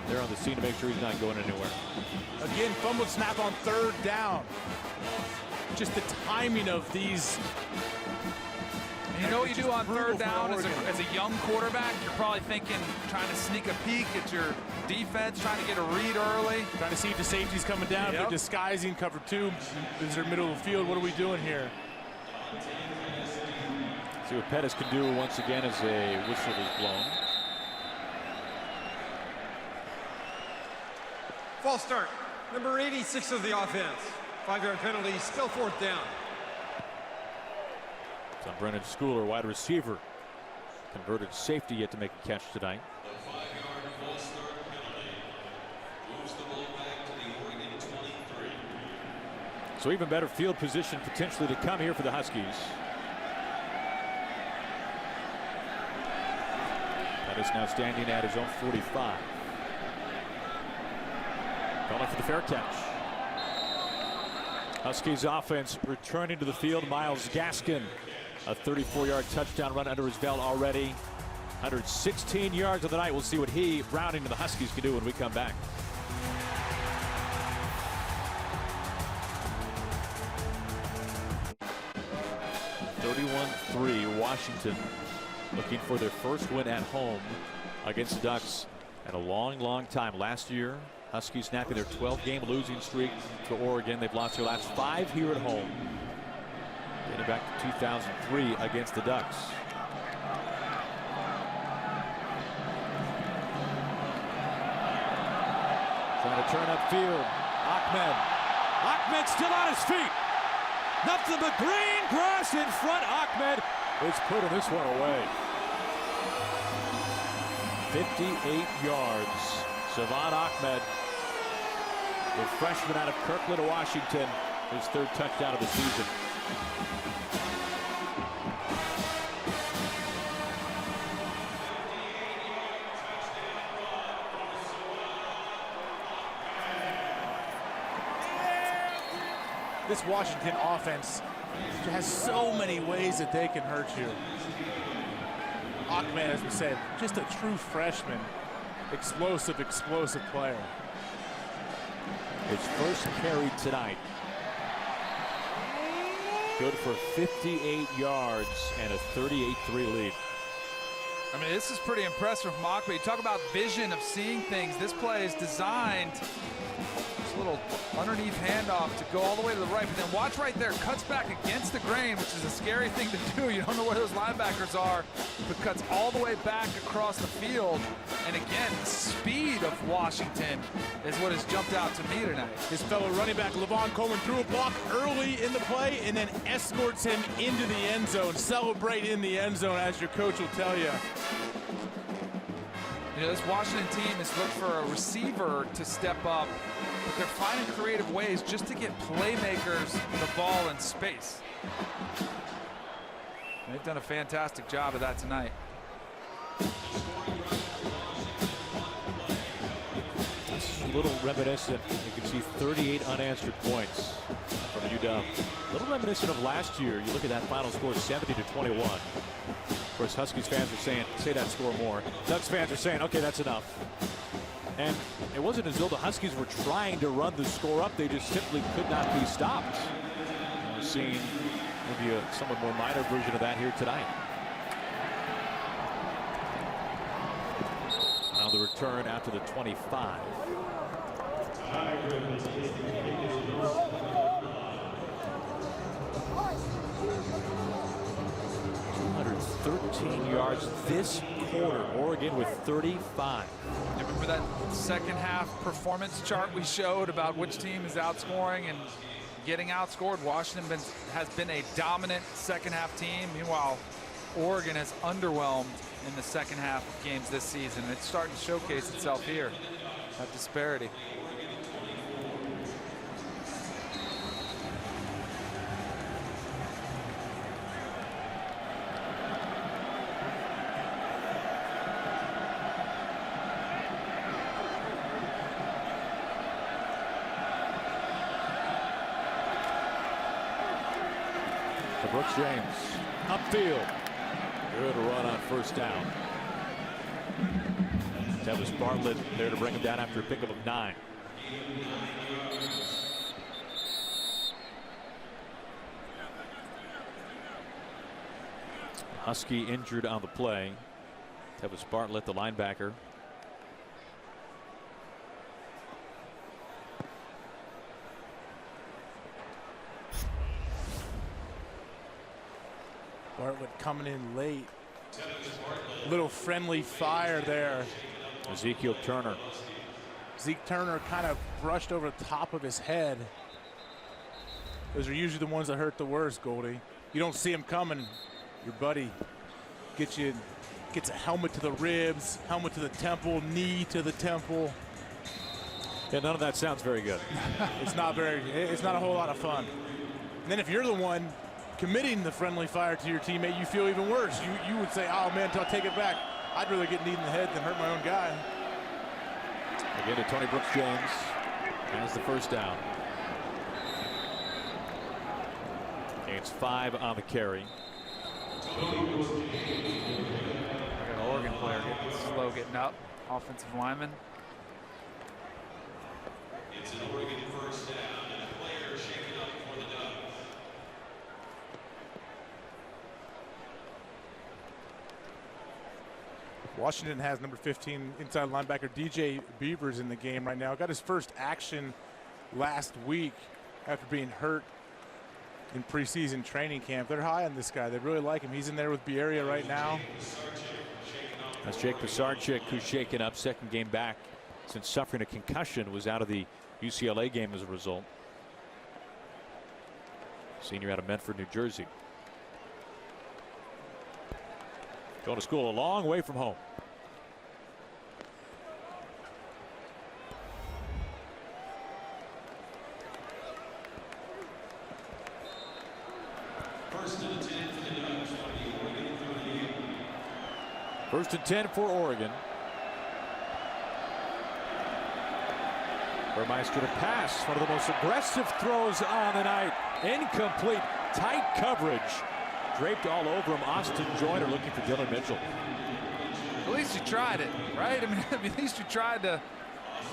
They're on the scene to make sure he's not going anywhere. Again, fumbled snap on 3rd down. Just the timing of these. You know what you do on 3rd down as Oregon. a young quarterback? You're probably thinking, trying to sneak a peek at your defense, trying to get a read early. Trying to see if the safety's coming down. Yep. They're disguising cover 2. Is their middle of the field? What are we doing here? See what Pettis can do once again as a whistle is blown. False start. Number 86 of the offense. 5-yard penalty, still 4th down. It's on Brennan Schooler, wide receiver. Converted safety yet to make a catch tonight. So even better field position potentially to come here for the Huskies. Pettis now standing at his own 45. Calling for the fair catch. Huskies offense returning to the field. Myles Gaskin, a 34-yard touchdown run under his belt already. 116 yards of the night. We'll see what he, Browning, and the Huskies can do when we come back. Washington looking for their first win at home against the Ducks in a long time. Last year, Huskies snapping their 12-game losing streak to Oregon. They've lost their last 5 here at home, dating back to 2003 against the Ducks. Trying to turn upfield. Ahmed still on his feet. Nothing but green grass in front. Ahmed is putting this one away. 58 yards. Savon Ahmed, the freshman out of Kirkland, Washington, his 3rd touchdown of the season. This Washington offense has so many ways that they can hurt you. Ahmed, as we said, just a true freshman. Explosive player. His first carry tonight. Good for 58 yards and a 38-3 lead. I mean, this is pretty impressive from Ahmed. You talk about vision of seeing things. This play is designed. Little underneath handoff to go all the way to the right, but then watch right there, cuts back against the grain, which is a scary thing to do. You don't know where those linebackers are, but cuts all the way back across the field. And again, the speed of Washington is what has jumped out to me tonight. His fellow running back Levon Coleman threw a block early in the play and then escorts him into the end zone. Celebrate in the end zone, as your coach will tell you. You know, this Washington team has looked for a receiver to step up, but they're finding creative ways just to get playmakers the ball in space. They've done a fantastic job of that tonight. It's a little reminiscent. You can see 38 unanswered points from UW. A little reminiscent of last year. You look at that final score, 70-21. Of course, Huskies fans are saying, say that score more. Ducks fans are saying, okay, that's enough. And it wasn't as though the Huskies were trying to run the score up. They just simply could not be stopped. We're seeing maybe a somewhat more minor version of that here tonight. Now the return after the 25. 213 yards this quarter. Oregon with 35. Remember that second half performance chart we showed about which team is outscoring and getting outscored? Washington has been a dominant second half team. Meanwhile, Oregon has underwhelmed in the second half of games this season. It's starting to showcase itself here, that disparity. Brooks James upfield. Good run on first down. Tevis Bartlett there to bring him down after a pickup of 9. Husky injured on the play. Tevis Bartlett, the linebacker. Bartlett coming in late. Little friendly fire there. Ezekiel Turner. Zeke Turner kind of brushed over the top of his head. Those are usually the ones that hurt the worst, Goldie. You don't see him coming. Your buddy gets a helmet to the ribs, helmet to the temple, knee to the temple. Yeah, none of that sounds very good. It's not a whole lot of fun. And then if you're the one committing the friendly fire to your teammate, you feel even worse. You would say, oh man, I'll take it back. I'd rather get kneed in the head than hurt my own guy. Again to Tony Brooks James. Has the first down. It's 5 on the carry. An Oregon player getting slow getting up. Offensive lineman. It's an Oregon first down and a player shaken up for the Ducks. Washington has number 15 inside linebacker DJ Beavers in the game right now. Got his first action last week after being hurt in preseason training camp. They're high on this guy. They really like him. He's in there with Bieria right now. That's Jake Pisarcik, who's shaken up, second game back since suffering a concussion, was out of the UCLA game as a result. Senior out of Medford, New Jersey. Going to school a long way from home. First and 10 for Oregon. Burmeister to pass. One of the most aggressive throws on the night. Incomplete. Tight coverage. Draped all over him. Austin Joyner looking for Dylan Mitchell. At least you tried it, right? I mean, at least you tried to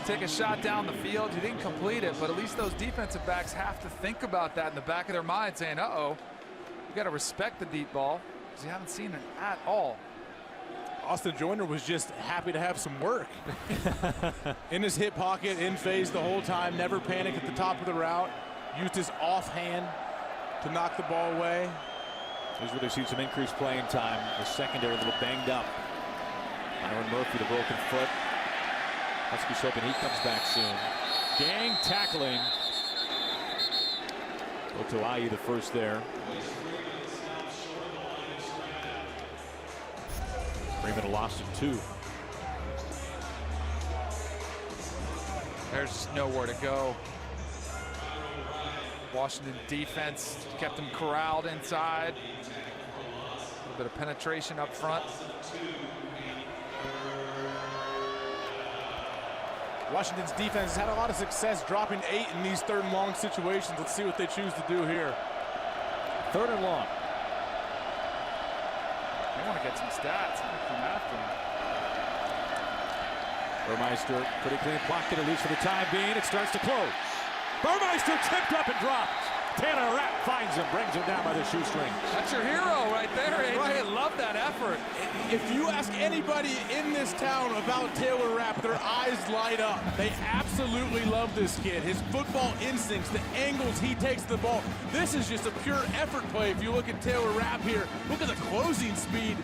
take a shot down the field. You didn't complete it, but at least those defensive backs have to think about that in the back of their mind, saying, uh-oh, you got to respect the deep ball, because you haven't seen it at all. Austin Joyner was just happy to have some work. In his hip pocket, in phase the whole time, never panicked at the top of the route, used his offhand to knock the ball away. Here's where they see some increased playing time. The secondary a little banged up. Aaron Murphy, the broken foot. Huskies hoping he comes back soon. Gang tackling. Otoa'i the first there. Freeman lost it 2. There's just nowhere to go. Washington defense kept him corralled inside. A little bit of penetration up front. Washington's defense has had a lot of success dropping 8 in these 3rd and long situations. Let's see what they choose to do here. 3rd and long. They want to get some stats. Come after him. Burmeister pretty clean pocket, at least for the time being. It starts to close. Burmeister tipped up and dropped. Taylor Rapp finds him, brings him down by the shoestring. That's your hero right there, AJ. Right. Love that effort. If you ask anybody in this town about Taylor Rapp, their eyes light up. They absolutely love this kid. His football instincts, the angles he takes the ball. This is just a pure effort play. If you look at Taylor Rapp here, look at the closing speed.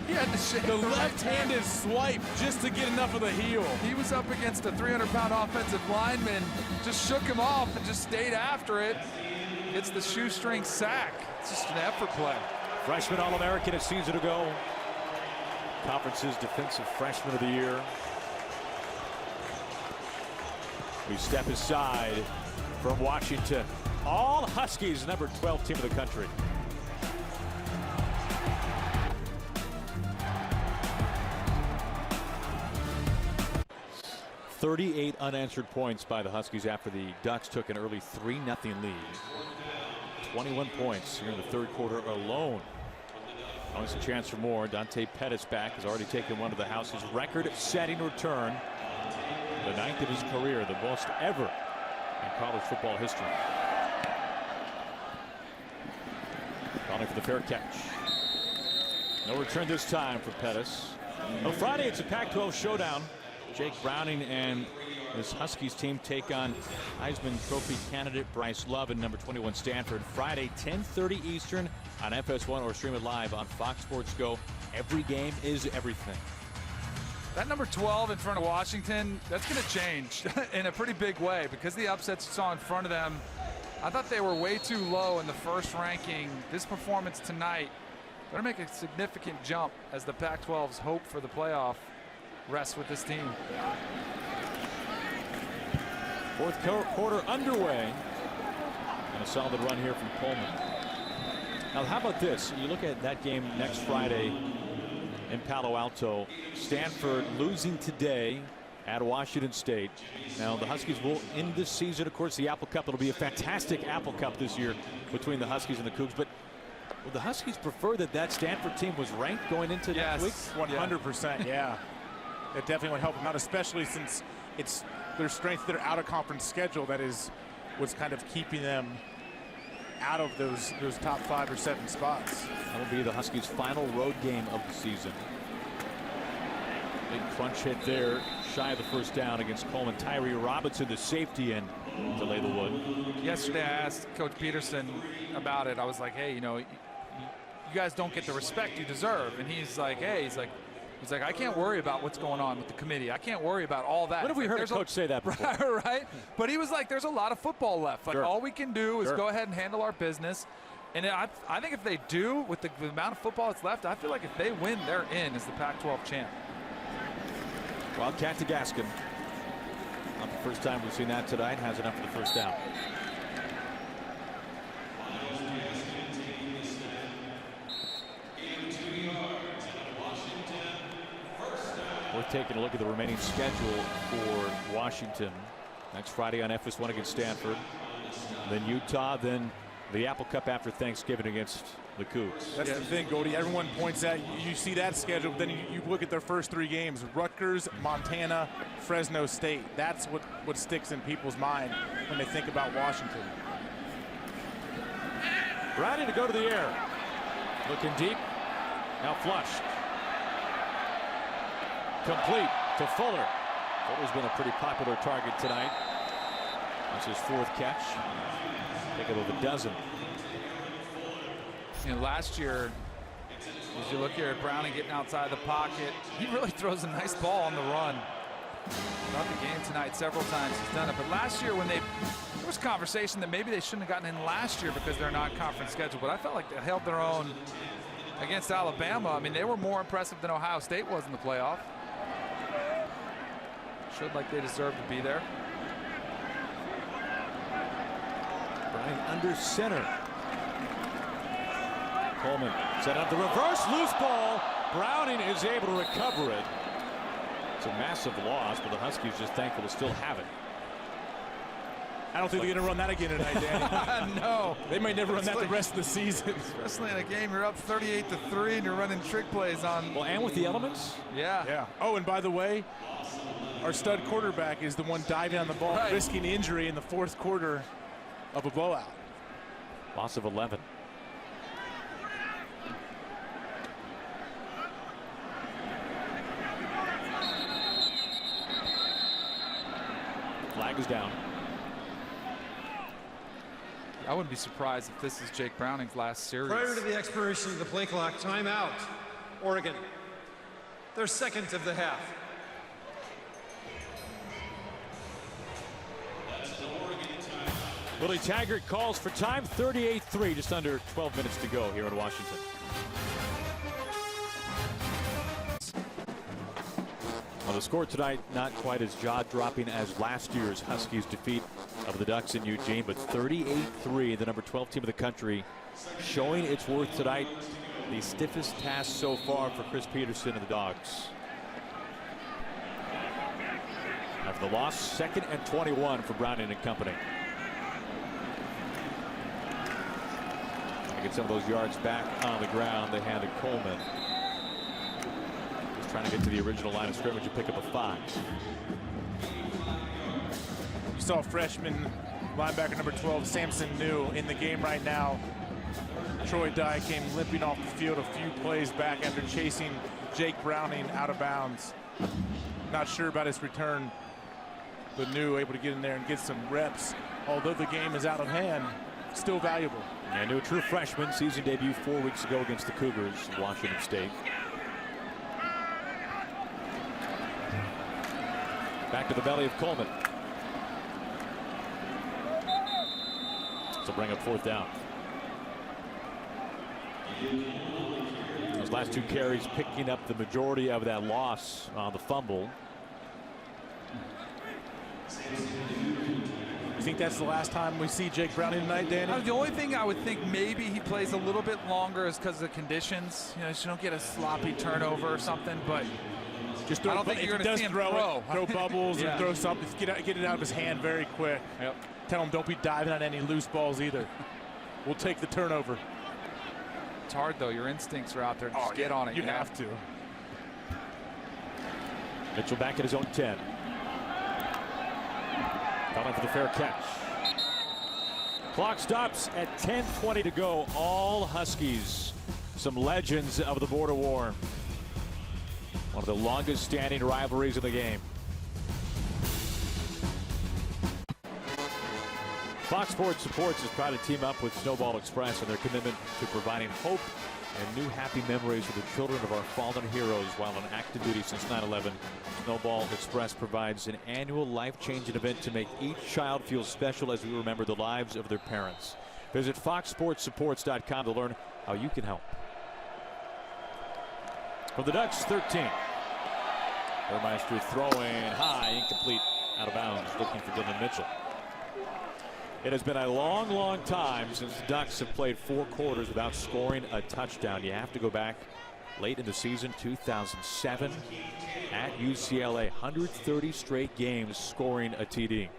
He had to shake the left-handed swipe just to get enough of the heel. He was up against a 300-pound offensive lineman, just shook him off and just stayed after it. It's the shoestring sack. It's just an effort play. Freshman All-American a season ago. Conference's Defensive Freshman of the Year. We step aside from Washington. All Huskies, number 12 team of the country. .38 unanswered points by the Huskies after the Ducks took an early 3-0 lead. 21 points here in the third quarter alone. Always a chance for more. Dante Pettis back has already taken one of the House's record-setting return. The 9th of his career, the most ever in college football history. Calling for the fair catch. No return this time for Pettis. On Friday, it's a Pac-12 showdown. Jake Browning and his Huskies team take on Heisman Trophy candidate Bryce Love and number 21 Stanford. Friday, 10:30 Eastern on FS1 or stream it live on Fox Sports Go. Every game is everything. That number 12 in front of Washington, that's going to change in a pretty big way because the upsets you saw in front of them. I thought they were way too low in the first ranking. This performance tonight better make a significant jump as the Pac-12's hope for the playoff rests with this team. Fourth quarter underway. And a solid run here from Coleman. Now, how about this? You look at that game next Friday in Palo Alto. Stanford losing today at Washington State. Now, the Huskies will end this season, of course, the Apple Cup. It'll be a fantastic Apple Cup this year between the Huskies and the Cougs. But would the Huskies prefer that Stanford team was ranked going into next week? 100%, yeah. It definitely would help them out, especially since it's their strength, their out-of-conference schedule that is what's kind of keeping them out of those top 5 or 7 spots. That'll be the Huskies' final road game of the season. Big crunch hit there, shy of the first down against Coleman. Tyree Robinson, the safety end, to lay the wood. Yesterday, I asked Coach Peterson about it. I was like, hey, you know, you guys don't get the respect you deserve. And he's like, hey, he's like, I can't worry about what's going on with the committee. I can't worry about all that. When have we heard a coach say that before? Right? But he was like, there's a lot of football left. Like, all we can do is go ahead and handle our business. And I think if they do, with the amount of football that's left, I feel like if they win, they're in as the Pac-12 champ. Wildcat to Gaskin. Not the first time we've seen that tonight. Has enough for the first down. We're taking a look at the remaining schedule for Washington. Next Friday on FS1 against Stanford. Then Utah, then the Apple Cup after Thanksgiving against the Cougs. That's the thing, Goldie. Everyone points at, you see that schedule, then you look at their first 3 games. Rutgers, Montana, Fresno State. That's what sticks in people's mind when they think about Washington. Browning to go to the air. Looking deep. Now flushed. Complete to Fuller. Fuller's been a pretty popular target tonight. That's his 4th catch. Pick up of a dozen. You know, last year, as you look here at Browning getting outside the pocket, he really throws a nice ball on the run. Throughout the game tonight, several times he's done it. But last year, there was conversation that maybe they shouldn't have gotten in last year because they're not conference schedule. But I felt like they held their own against Alabama. I mean, they were more impressive than Ohio State was in the playoff. Showed like they deserved to be there. Browning under center. Coleman set up the reverse loose ball. Browning is able to recover it. It's a massive loss, but the Huskies just thankful to still have it. I don't think they're going to run that again tonight, Danny. No. They may never run that the rest of the season. Especially in a game you're up 38-3 and you're running trick plays on. Well, and with the elements. Yeah. Oh, and by the way, our stud quarterback is the one diving on the ball, risking injury in the 4th quarter of a blowout. Loss of 11. Flag is down. I wouldn't be surprised if this is Jake Browning's last series. Prior to the expiration of the play clock, timeout. Oregon. Their 2nd of the half. Willie Taggart calls for time. 38-3, just under 12 minutes to go here in Washington. Well, the score tonight not quite as jaw-dropping as last year's Huskies defeat of the Ducks in Eugene, but 38-3, the number 12 team of the country, showing its worth tonight. The stiffest task so far for Chris Peterson and the Dogs. After the loss, 2nd and 21 for Browning and company. To get some of those yards back on the ground, they handed Coleman. Just trying to get to the original line of scrimmage and pick up a 5. You saw freshman linebacker number 12, Samson New, in the game right now. Troy Dye came limping off the field a few plays back after chasing Jake Browning out of bounds. Not sure about his return, but New able to get in there and get some reps. Although the game is out of hand, still valuable. Yeah, New, true freshman, season debut 4 weeks ago against the Cougars in Washington State. Back to the belly of Coleman. So bring up 4th down. Those last 2 carries picking up the majority of that loss on the fumble. You think that's the last time we see Jake Browning tonight, Danny? The only thing I would think maybe he plays a little bit longer is because of the conditions. You know, so you don't get a sloppy turnover or something, but just throw, I don't think you're going to see him throw bubbles or throw something. Get it out of his hand very quick. Yep. Tell him don't be diving on any loose balls either. We'll take the turnover. It's hard though. Your instincts are out there. Just get on it. You have to. Mitchell back at his own 10. Calling for the fair catch. Clock stops at 10:20 to go. All Huskies. Some legends of the border war. One of the longest standing rivalries in the game. Fox Sports Supports is proud to team up with Snowball Express and their commitment to providing hope and new happy memories for the children of our fallen heroes while on active duty since 9/11. Snowball Express provides an annual life-changing event to make each child feel special as we remember the lives of their parents. Visit foxsportssupports.com to learn how you can help. From the Ducks, 13. Burmeister throwing high, incomplete, out of bounds, looking for Dillon Mitchell. It has been a long, long time since the Ducks have played 4 quarters without scoring a touchdown. You have to go back late in the season, 2007, at UCLA. 130 straight games scoring a TD.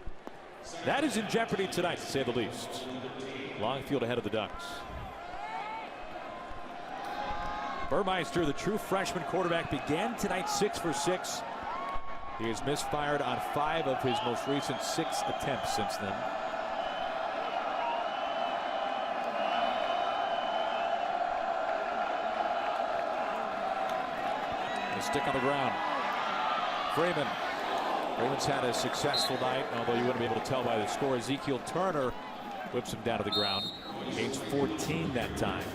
That is in jeopardy tonight, to say the least. Long field ahead of the Ducks. Burmeister, the true freshman quarterback, began tonight 6 for 6. He has misfired on 5 of his most recent 6 attempts since then. Stick on the ground. Freeman's had a successful night, although you wouldn't be able to tell by the score. Ezekiel Turner whips him down to the ground. Gains 14 that time.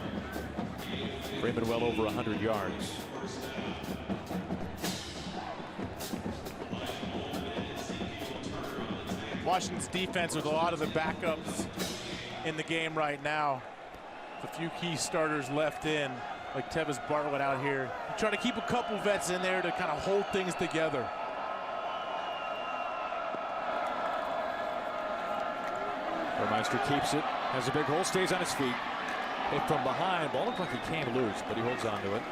Freeman well over 100 yards. Washington's defense with a lot of the backups in the game right now. A few key starters left in, like Tevis Bartlett out here. Trying to keep a couple vets in there to kind of hold things together. Burmeister keeps it, has a big hole, stays on his feet. Hit from behind, ball looked like he came loose, but he holds on to it.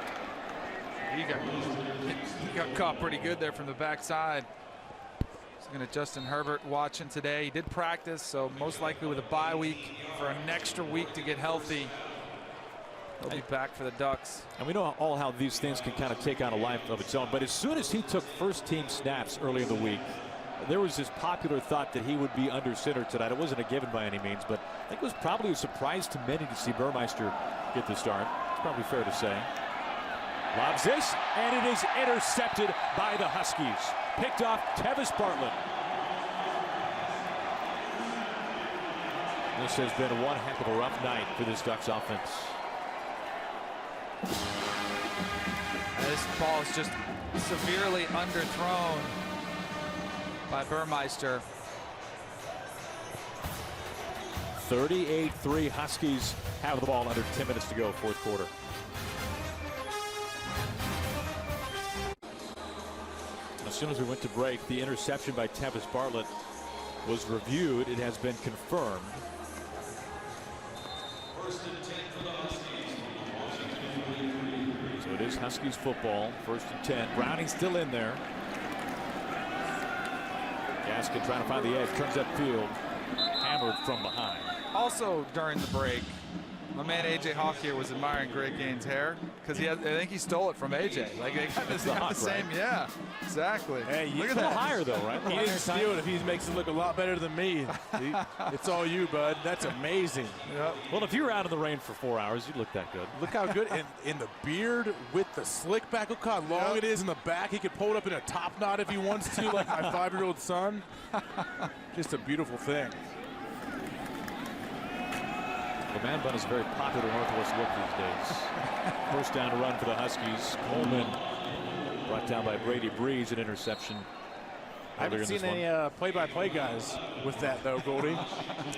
He got caught pretty good there from the backside. Looking at Justin Herbert watching today. He did practice, so most likely with a bye week for an extra week to get healthy. He'll be back for the Ducks. And we know all how these things can kind of take on a life of its own. But as soon as he took first-team snaps early in the week, there was this popular thought that he would be under center tonight. It wasn't a given by any means, but I think it was probably a surprise to many to see Burmeister get the start. It's probably fair to say. Lobs this, and it is intercepted by the Huskies. Picked off Tevis Bartlett. This has been one heck of a rough night for this Ducks offense. This ball is just severely underthrown by Burmeister. 38-3 Huskies have the ball under 10 minutes to go, fourth quarter. As soon as we went to break, the interception by Tevis Bartlett was reviewed. It has been confirmed. So it is Huskies football, 1st and 10. Browning still in there. Gaskin trying to find the edge, turns upfield, hammered from behind. Also during the break, My man AJ Hawk here was admiring Greg Gaines' hair because I think he stole it from AJ. Like they got the same, right? Yeah, exactly. Hey, Look at A little that. higher though, right? He didn't steal it if he makes it look a lot better than me. It's all you, bud. That's amazing. Yep. Well, if you were out in the rain for 4 hours, you'd look that good. Look how good. And in the beard with the slick back. Look how long it is in the back. He could pull it up in a top knot if he wants to, like my 5-year-old son. Just a beautiful thing. The man bun is a very popular Northwest look these days. First down to run for the Huskies. Coleman brought down by Brady Breeze, an interception. I haven't seen any play-by-play guys with that, though, Goldie.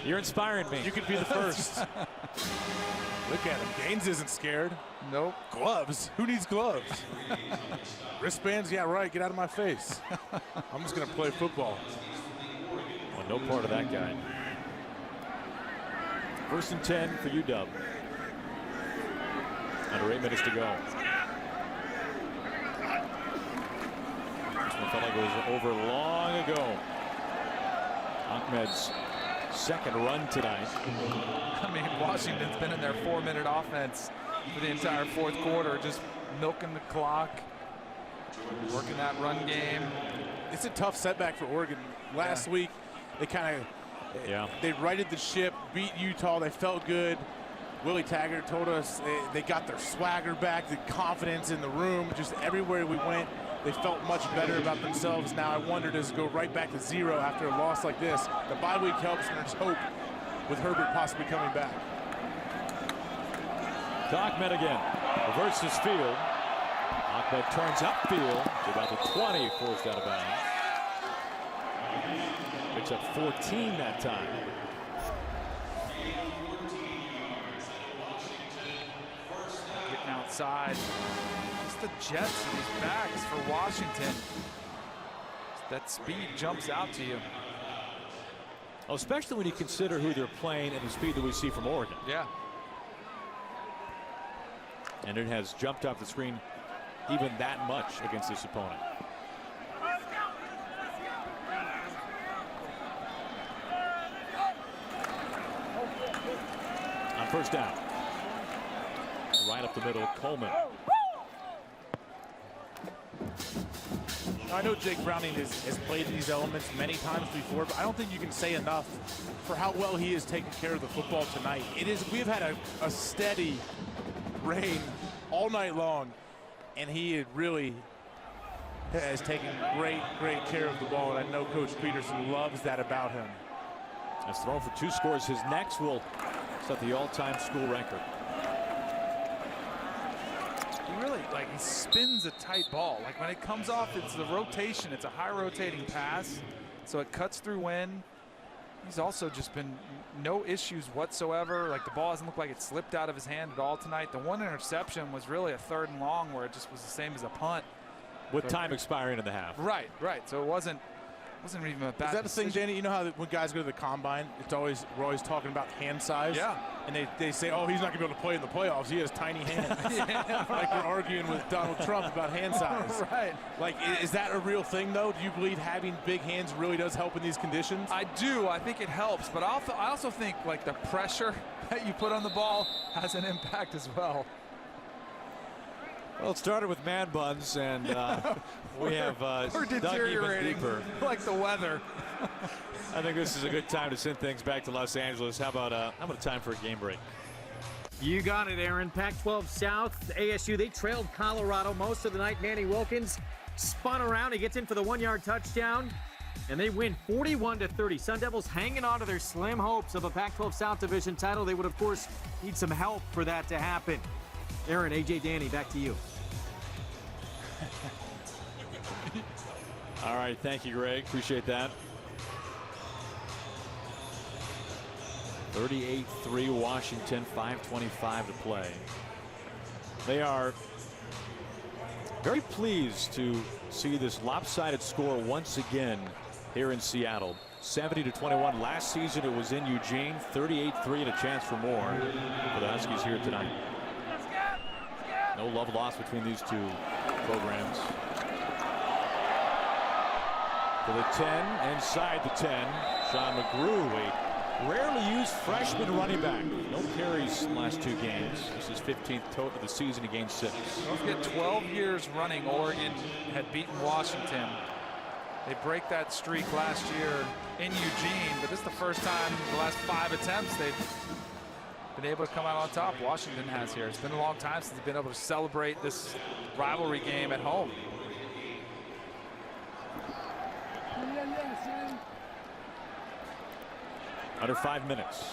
You're inspiring me. You could be the first. Look at him. Gaines isn't scared. Nope. Gloves? Who needs gloves? Wristbands? Yeah, right. Get out of my face. I'm just going to play football. Well, no part of that guy. First and 10 for UW. Under 8 minutes to go. This one felt like it was over long ago. Ahmed's second run tonight. I mean, Washington's been in their 4-minute offense for the entire fourth quarter, just milking the clock, working that run game. It's a tough setback for Oregon. Last week, they kind of they righted the ship, beat Utah. They felt good. Willie Taggart told us they got their swagger back, the confidence in the room. Just everywhere we went, they felt much better about themselves. Now I wonder, does it go right back to 0 after a loss like this? The bye week helps, and there's hope with Herbert possibly coming back. To Ahmed again. Reverses field. Ahmed turns upfield to about the 20, forced out of bounds. Picks up 14 that time. Getting outside. Just the jets in these backs for Washington. That speed jumps out to you. Oh, especially when you consider who they're playing and the speed that we see from Oregon. Yeah. And it has jumped off the screen even that much against this opponent. On first down. Right up the middle, Coleman. I know Jake Browning has played these elements many times before, but I don't think you can say enough for how well he has taken care of the football tonight. We've had a steady rain all night long, and he really has taken great care of the ball, and I know Coach Peterson loves that about him. Has thrown for 2 scores. His next will set the all-time school record. He really, he spins a tight ball. Like when it comes off, it's the rotation. It's a high rotating pass, so it cuts through wind. He's also just been no issues whatsoever. Like the ball doesn't look like it slipped out of his hand at all tonight. The one interception was really a 3rd and long where it just was the same as a punt. With time expiring in the half. Right. So it wasn't even a bad Is that the thing, decision. Danny? You know how when guys go to the combine, we're always talking about hand size? Yeah. And they say, oh, he's not going to be able to play in the playoffs. He has tiny hands. Like we're arguing with Donald Trump about hand size. Right. Like, is that a real thing, though? Do you believe having big hands really does help in these conditions? I do. I think it helps. But I also think, the pressure that you put on the ball has an impact as well. Well, it started with man buns, and we have We're dug even deteriorating deeper. like the weather. I think this is a good time to send things back to Los Angeles. How about a time for a game break? You got it, Aaron. Pac-12 South, ASU, they trailed Colorado most of the night. Manny Wilkins spun around. He gets in for the 1-yard touchdown, and they win 41-30. Sun Devils hanging on to their slim hopes of a Pac-12 South Division title. They would, of course, need some help for that to happen. Aaron, AJ, Danny, back to you. All right, thank you, Greg. Appreciate that. 38-3 Washington, 5:25 to play. They are very pleased to see this lopsided score once again here in Seattle. 70-21 last season. It was in Eugene. 38-3 and a chance for more for the Huskies here tonight. No love lost between these two programs. To the 10, inside the 10. Sean McGrew, a Rarely used freshman running back. No carries last 2 games. This is 15th total of the season. He gained 6. Don't forget, 12 years running, Oregon had beaten Washington. They break that streak last year in Eugene, but this is the first time in the last 5 attempts they've been able to come out on top. Washington has here. It's been a long time since they've been able to celebrate this rivalry game at home. Under 5 minutes.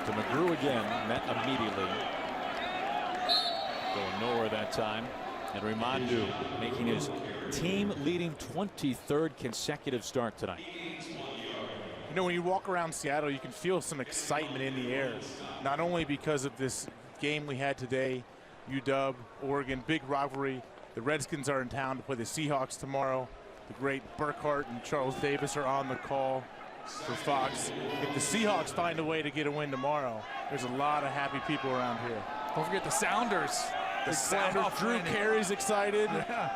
To McGrew again, met immediately. Going nowhere that time. And Rimandu making his team-leading 23rd consecutive start tonight. You know, when you walk around Seattle, you can feel some excitement in the air. Not only because of this game we had today, UW, Oregon, big rivalry. The Redskins are in town to play the Seahawks tomorrow. The great Burkhardt and Charles Davis are on the call for Fox. If the Seahawks find a way to get a win tomorrow, there's a lot of happy people around here. Don't forget the Sounders. The Sounders, Drew Carey's excited. Yeah.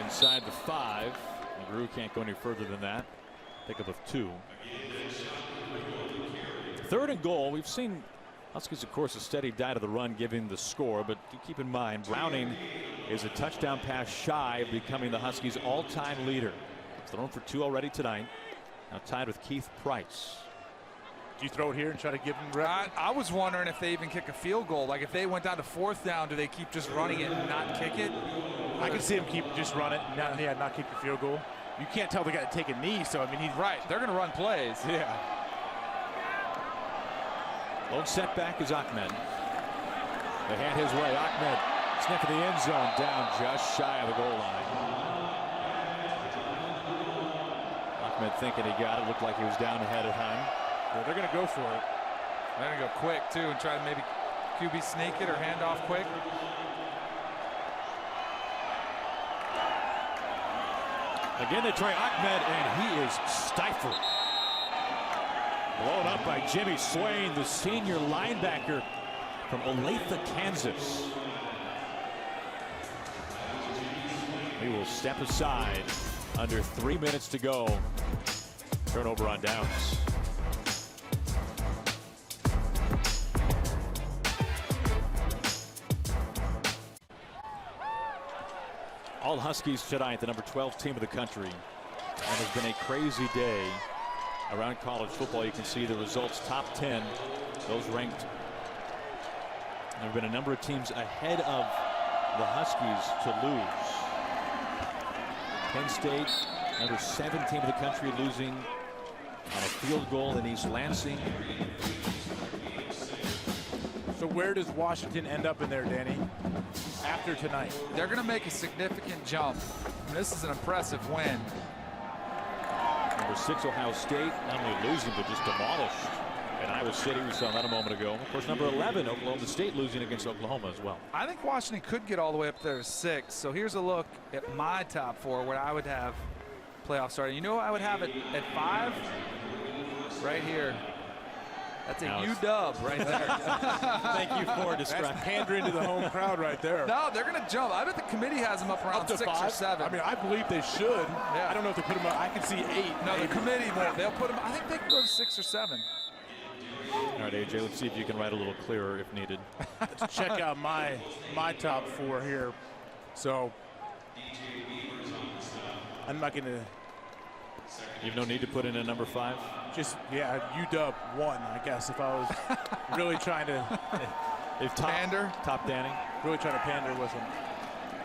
Inside the 5. McGrew can't go any further than that. Pickup of 2. 3rd and goal. We've seen Huskies, of course, a steady diet of the run, giving the score, but do keep in mind Browning is a touchdown pass shy of becoming the Huskies' all-time leader. He's thrown for 2 already tonight. Now tied with Keith Price. Do you throw it here and try to give them rep? I was wondering if they even kick a field goal. Like if they went down to 4th down, do they keep just running it and not kick it? I can see him just run it and not kick the field goal. You can't tell the guy to take a knee, so I mean he's right. They're going to run plays. Yeah. Lone setback is Ahmed. They hand his way. Ahmed sniffing the end zone, down just shy of the goal line. Ahmed thinking he got it. Looked like he was down ahead of time. Yeah, they're going to go for it. They're going to go quick too and try to maybe QB sneak it or hand off quick. Again, they try Ahmed, and he is stifled. Blown up by Jimmy Swain, the senior linebacker from Olathe, Kansas. He will step aside. Under 3 minutes to go. Turnover on downs. All Huskies tonight, the number 12 team of the country. And it's been a crazy day around college football. You can see the results, top 10, those ranked. There have been a number of teams ahead of the Huskies to lose. Penn State, number 17 of the country, losing on a field goal in East Lansing. So where does Washington end up in there, Danny, after tonight? They're going to make a significant jump. And this is an impressive win. Number 6, Ohio State, not only losing, but just demolished. And Iowa City, we saw that a moment ago. Of course, number 11, Oklahoma State, losing against Oklahoma as well. I think Washington could get all the way up there to 6. So here's a look at my top 4 where I would have playoff starting. You know I would have it at 5? Right here. That's a UW right there. Thank you for describing. That's pandering to the home crowd right there. No, they're going to jump. I bet the committee has them up around Up to 6 5? or 7. I mean, I believe they should. Yeah. I don't know if they put them up. I can see 8. No, maybe. the committee won't. They'll put them. I think they can go to 6 or 7. All right, AJ, let's see if you can write a little clearer if needed. Let's check out my top 4 here. So I'm not going to. You have no need to put in a number 5? Just, yeah, UW 1, I guess, if I was really trying to. If pander? Top Danny. Really trying to pander with them.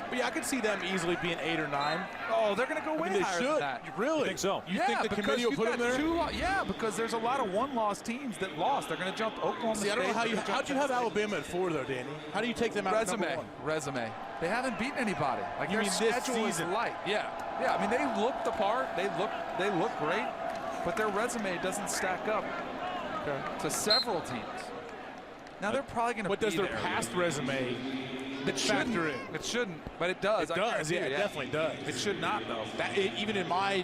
But yeah, I could see them easily being 8 or 9. Oh, they're going to go way they higher should. than that. Really? You think so? You think the committee will put them there? Yeah, because there's a lot of one-loss teams that lost. They're going to jump to Oklahoma See, I State. don't know how'd you have Alabama at 4 though, Danny? How do you take them out? Resume. They haven't beaten anybody. Like You their mean this schedule is season? light. Yeah. I mean, they look the part. They look great, but their resume doesn't stack up to several teams. Now they're probably going to. What does their past resume factor in? It shouldn't, but it does. It does. Yeah, it definitely does. It should not though. Even in my.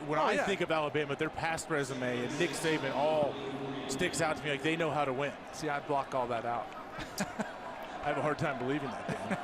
When I think of Alabama, their past resume and Nick Saban all sticks out to me like they know how to win. See, I block all that out. I have a hard time believing that, Dan.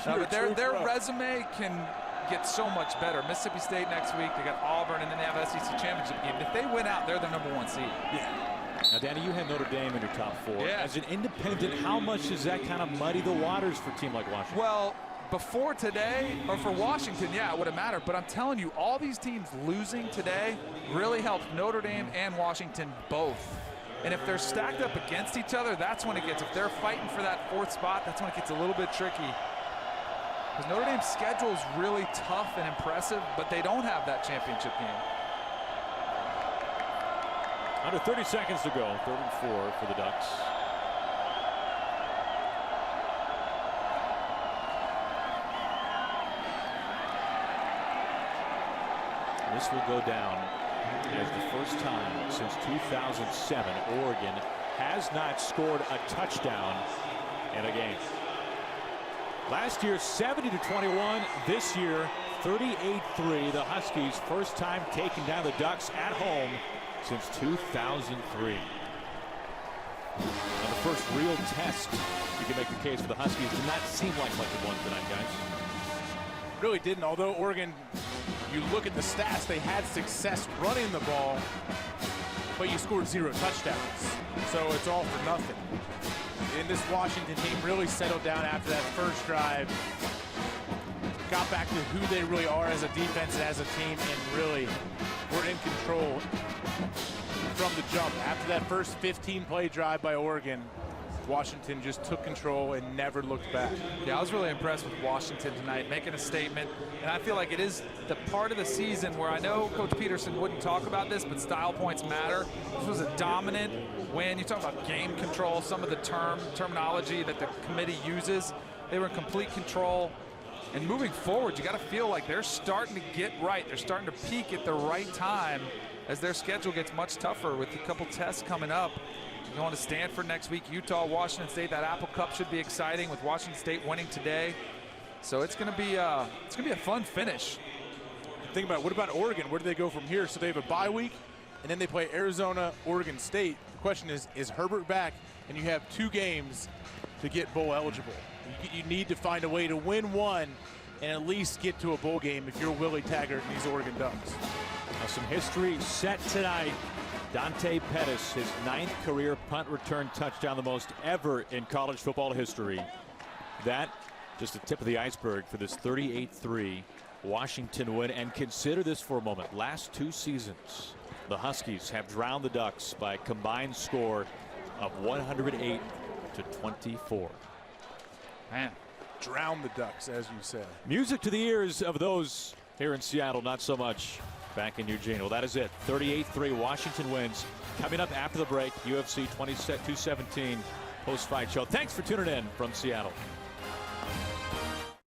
No, but their resume can get so much better. Mississippi State next week. They got Auburn, and then they have SEC championship game. If they win out, they're the #1 seed. Yeah. Now, Danny, you have Notre Dame in your top 4. Yeah. As an independent, how much does that kind of muddy the waters for a team like Washington? Well, before today, or for Washington, yeah, it would have mattered. But I'm telling you, all these teams losing today really helped Notre Dame and Washington both. And if they're stacked up against each other, that's when it gets, if they're fighting for that 4th spot, that's when it gets a little bit tricky. Because Notre Dame's schedule is really tough and impressive, but they don't have that championship game. Under 30 seconds to go, 3rd and 4 for the Ducks. This will go down as the first time since 2007 Oregon has not scored a touchdown in a game. Last year 70-21. This year 38-3. The Huskies first time taking down the Ducks at home since 2003. Now the first real test you can make the case for the Huskies did not seem like much of one tonight, guys. Really didn't, although Oregon, you look at the stats, they had success running the ball, but you scored 0 touchdowns. So it's all for nothing. And this Washington team really settled down after that first drive, got back to who they really are as a defense and as a team, and really were in control from the jump. After that first 15-play drive by Oregon, Washington just took control and never looked back. Yeah, I was really impressed with Washington tonight, making a statement. And I feel like it is the part of the season where I know Coach Peterson wouldn't talk about this, but style points matter. This was a dominant win. You talk about game control, some of the terminology that the committee uses. They were in complete control. And moving forward, you got to feel like they're starting to get right. They're starting to peak at the right time as their schedule gets much tougher with a couple tests coming up. Going to Stanford next week, Utah, Washington State. That Apple Cup should be exciting with Washington State winning today. So it's going to be a fun finish. Think about it. What about Oregon? Where do they go from here? So they have a bye week, and then they play Arizona, Oregon State. The question is Herbert back? And you have 2 games to get bowl eligible. You need to find a way to win one and at least get to a bowl game if you're Willie Taggart and these Oregon Ducks. Now some history set tonight. Dante Pettis, his 9th career punt return touchdown, the most ever in college football history. That just the tip of the iceberg for this 38-3 Washington win. And consider this for a moment. Last 2 seasons, the Huskies have drowned the Ducks by a combined score of 108-24. Man, Drown the Ducks, as you said. Music to the ears of those here in Seattle, not so much back in Eugene. Well, that is it. 38-3 Washington wins. Coming up after the break, UFC 217 post-fight show. Thanks for tuning in from Seattle.